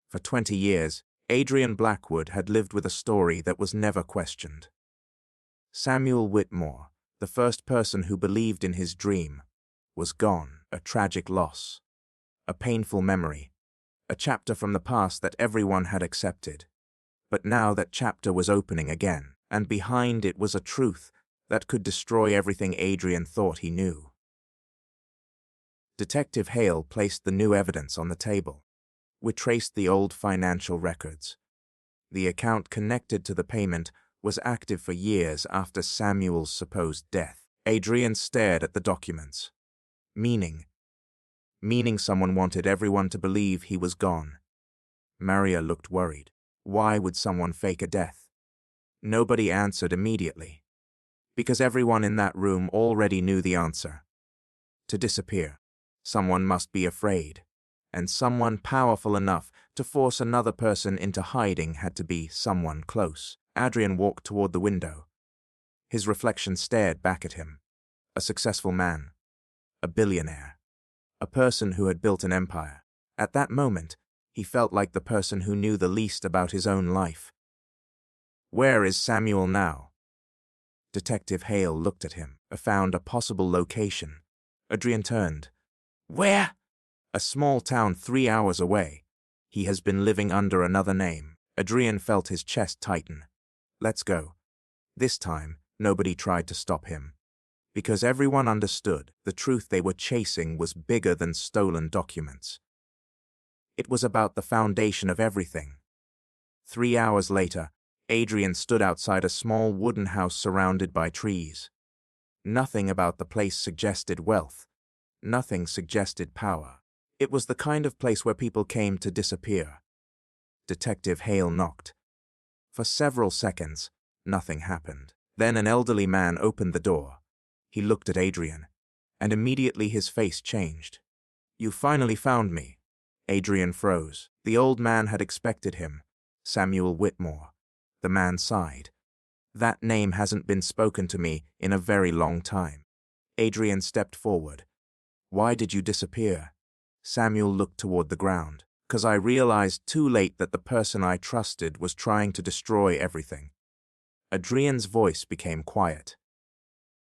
For 20 years, Adrian Blackwood had lived with a story that was never questioned. Samuel Whitmore, the first person who believed in his dream, was gone, a tragic loss, a painful memory, a chapter from the past that everyone had accepted. But now that chapter was opening again, and behind it was a truth that could destroy everything Adrian thought he knew. Detective Hale placed the new evidence on the table. We traced the old financial records. The account connected to the payment was active for years after Samuel's supposed death. Adrian stared at the documents. Meaning someone wanted everyone to believe he was gone. Maria looked worried. Why would someone fake a death? Nobody answered immediately, because everyone in that room already knew the answer. To disappear, someone must be afraid, and someone powerful enough to force another person into hiding had to be someone close. Adrian walked toward the window. His reflection stared back at him. A successful man, a billionaire, a person who had built an empire. At that moment, he felt like the person who knew the least about his own life. Where is Samuel now? Detective Hale looked at him, found a possible location. Adrian turned. Where? A small town 3 hours away. He has been living under another name. Adrian felt his chest tighten. Let's go. This time, nobody tried to stop him. Because everyone understood the truth they were chasing was bigger than stolen documents. It was about the foundation of everything. 3 hours later, Adrian stood outside a small wooden house surrounded by trees. Nothing about the place suggested wealth. Nothing suggested power. It was the kind of place where people came to disappear. Detective Hale knocked. For several seconds, nothing happened. Then an elderly man opened the door. He looked at Adrian, and immediately his face changed. You finally found me. Adrian froze. The old man had expected him. Samuel Whitmore. The man sighed. That name hasn't been spoken to me in a very long time. Adrian stepped forward. Why did you disappear? Samuel looked toward the ground. 'Cause I realized too late that the person I trusted was trying to destroy everything. Adrian's voice became quiet.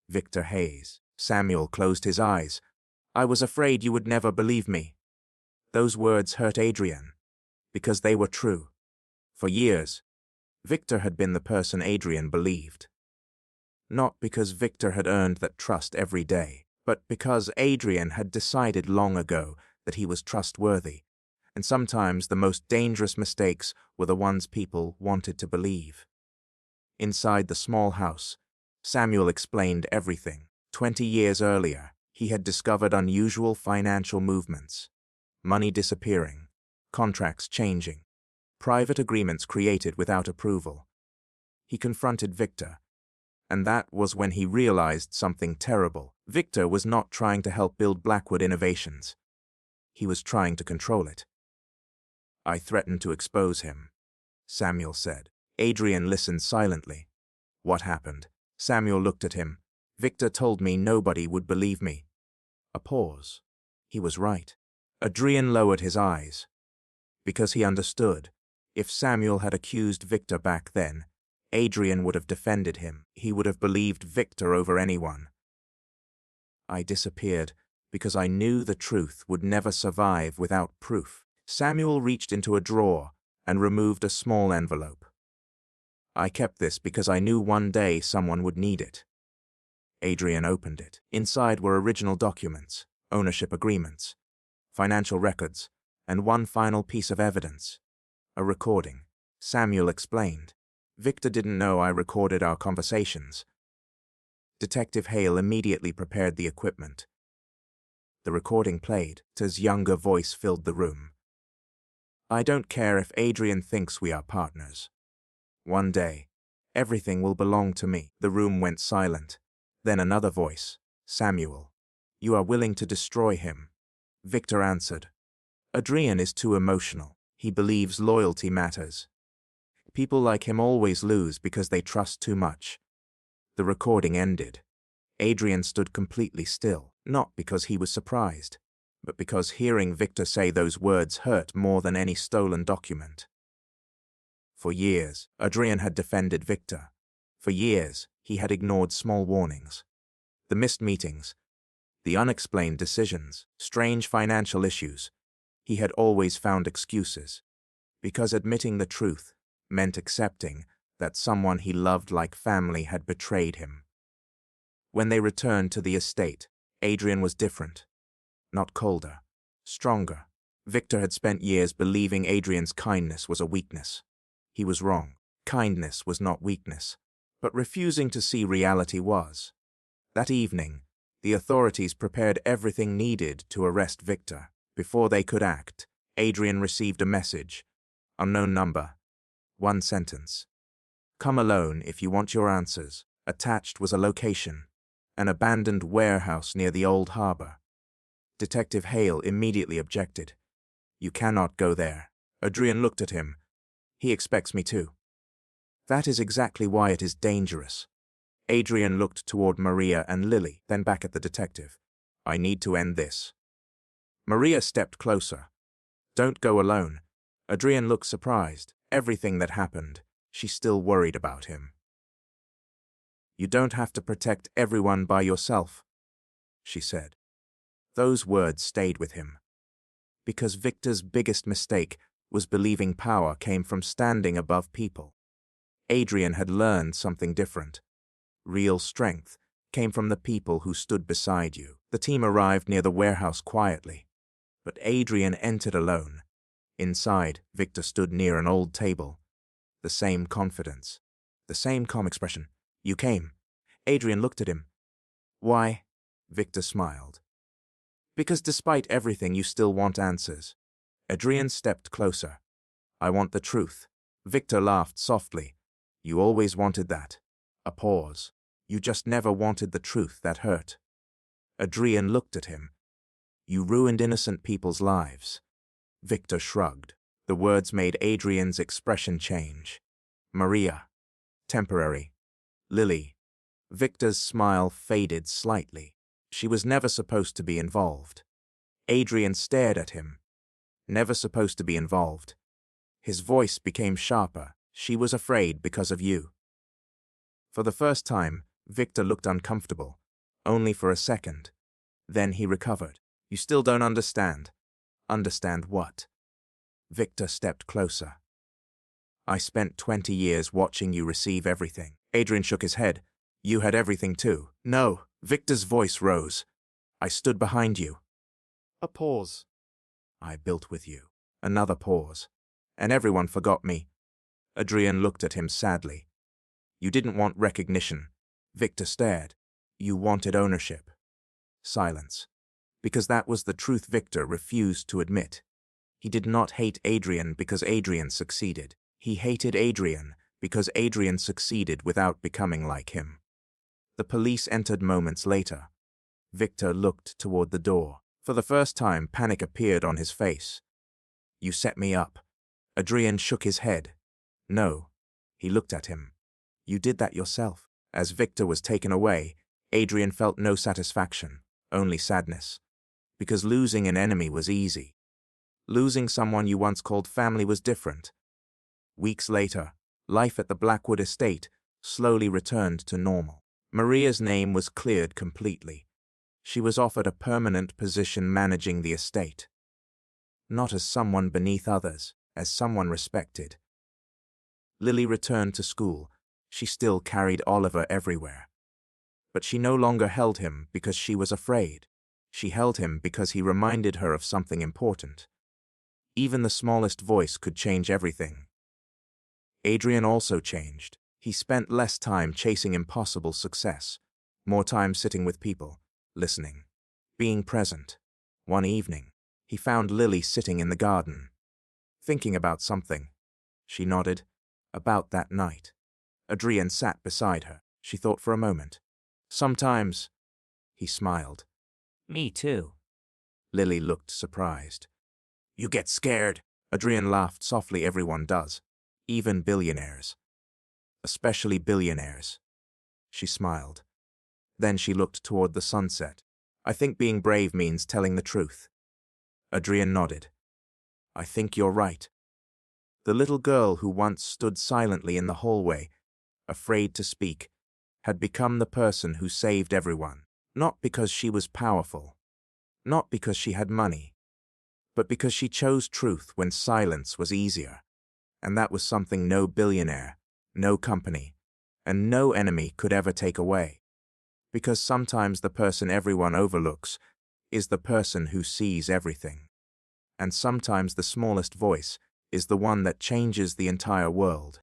Victor Hayes. Samuel closed his eyes. I was afraid you would never believe me. Those words hurt Adrian, because they were true. For years, Victor had been the person Adrian believed. Not because Victor had earned that trust every day, but because Adrian had decided long ago that he was trustworthy. And sometimes the most dangerous mistakes were the ones people wanted to believe. Inside the small house, Samuel explained everything. 20 years earlier, he had discovered unusual financial movements. Money disappearing, contracts changing, private agreements created without approval. He confronted Victor, and that was when he realized something terrible. Victor was not trying to help build Blackwood Innovations. He was trying to control it. I threatened to expose him, Samuel said. Adrian listened silently. What happened? Samuel looked at him. Victor told me nobody would believe me. A pause. He was right. Adrian lowered his eyes. Because he understood. If Samuel had accused Victor back then, Adrian would have defended him. He would have believed Victor over anyone. I disappeared because I knew the truth would never survive without proof. Samuel reached into a drawer and removed a small envelope. I kept this because I knew one day someone would need it. Adrian opened it. Inside were original documents, ownership agreements, financial records, and one final piece of evidence, a recording. Samuel explained. Victor didn't know I recorded our conversations. Detective Hale immediately prepared the equipment. The recording played. His younger voice filled the room. I don't care if Adrian thinks we are partners. One day, everything will belong to me. The room went silent. Then another voice. Samuel, you are willing to destroy him. Victor answered. Adrian is too emotional. He believes loyalty matters. People like him always lose because they trust too much. The recording ended. Adrian stood completely still, not because he was surprised, but because hearing Victor say those words hurt more than any stolen document. For years, Adrian had defended Victor. For years, he had ignored small warnings. The missed meetings, the unexplained decisions, strange financial issues. He had always found excuses, because admitting the truth meant accepting that someone he loved like family had betrayed him. When they returned to the estate, Adrian was different. Not colder, stronger. Victor had spent years believing Adrian's kindness was a weakness. He was wrong. Kindness was not weakness, but refusing to see reality was. That evening, the authorities prepared everything needed to arrest Victor. Before they could act, Adrian received a message. Unknown number. One sentence. Come alone if you want your answers. Attached was a location. An abandoned warehouse near the old harbor. Detective Hale immediately objected. You cannot go there. Adrian looked at him. He expects me to. That is exactly why it is dangerous. Adrian looked toward Maria and Lily, then back at the detective. I need to end this. Maria stepped closer. Don't go alone. Adrian looked surprised. Everything that happened, she still worried about him. You don't have to protect everyone by yourself, she said. Those words stayed with him. Because Victor's biggest mistake was believing power came from standing above people. Adrian had learned something different. Real strength came from the people who stood beside you. The team arrived near the warehouse quietly, but Adrian entered alone. Inside, Victor stood near an old table. The same confidence, the same calm expression. You came. Adrian looked at him. Why? Victor smiled. Because despite everything, you still want answers. Adrian stepped closer. I want the truth. Victor laughed softly. You always wanted that. A pause. You just never wanted the truth that hurt. Adrian looked at him. You ruined innocent people's lives. Victor shrugged. The words made Adrian's expression change. Maria. Temporary. Lily. Victor's smile faded slightly. She was never supposed to be involved. Adrian stared at him. Never supposed to be involved. His voice became sharper. She was afraid because of you. For the first time, Victor looked uncomfortable. Only for a second. Then he recovered. You still don't understand. Understand what? Victor stepped closer. I spent 20 years watching you receive everything. Adrian shook his head. You had everything too. No. Victor's voice rose. I stood behind you. A pause. I built with you. Another pause. And everyone forgot me. Adrian looked at him sadly. You didn't want recognition. Victor stared. You wanted ownership. Silence. Because that was the truth Victor refused to admit. He did not hate Adrian because Adrian succeeded. He hated Adrian because Adrian succeeded without becoming like him. The police entered moments later. Victor looked toward the door. For the first time, panic appeared on his face. You set me up. Adrian shook his head. No. He looked at him. You did that yourself. As Victor was taken away, Adrian felt no satisfaction, only sadness. Because losing an enemy was easy. Losing someone you once called family was different. Weeks later, life at the Blackwood estate slowly returned to normal. Maria's name was cleared completely. She was offered a permanent position managing the estate. Not as someone beneath others, as someone respected. Lily returned to school. She still carried Oliver everywhere. But she no longer held him because she was afraid. She held him because he reminded her of something important. Even the smallest voice could change everything. Adrian also changed. He spent less time chasing impossible success, more time sitting with people, listening, being present. One evening, he found Lily sitting in the garden, thinking about something. She nodded. About that night. Adrian sat beside her. She thought for a moment. Sometimes. He smiled. Me too. Lily looked surprised. You get scared. Adrian laughed softly. Everyone does. Even billionaires. Especially billionaires. She smiled. Then she looked toward the sunset. I think being brave means telling the truth. Adrian nodded. I think you're right. The little girl who once stood silently in the hallway, afraid to speak, had become the person who saved everyone, not because she was powerful, not because she had money, but because she chose truth when silence was easier, and that was something no billionaire, no company, and no enemy could ever take away. Because sometimes the person everyone overlooks is the person who sees everything. And sometimes the smallest voice is the one that changes the entire world.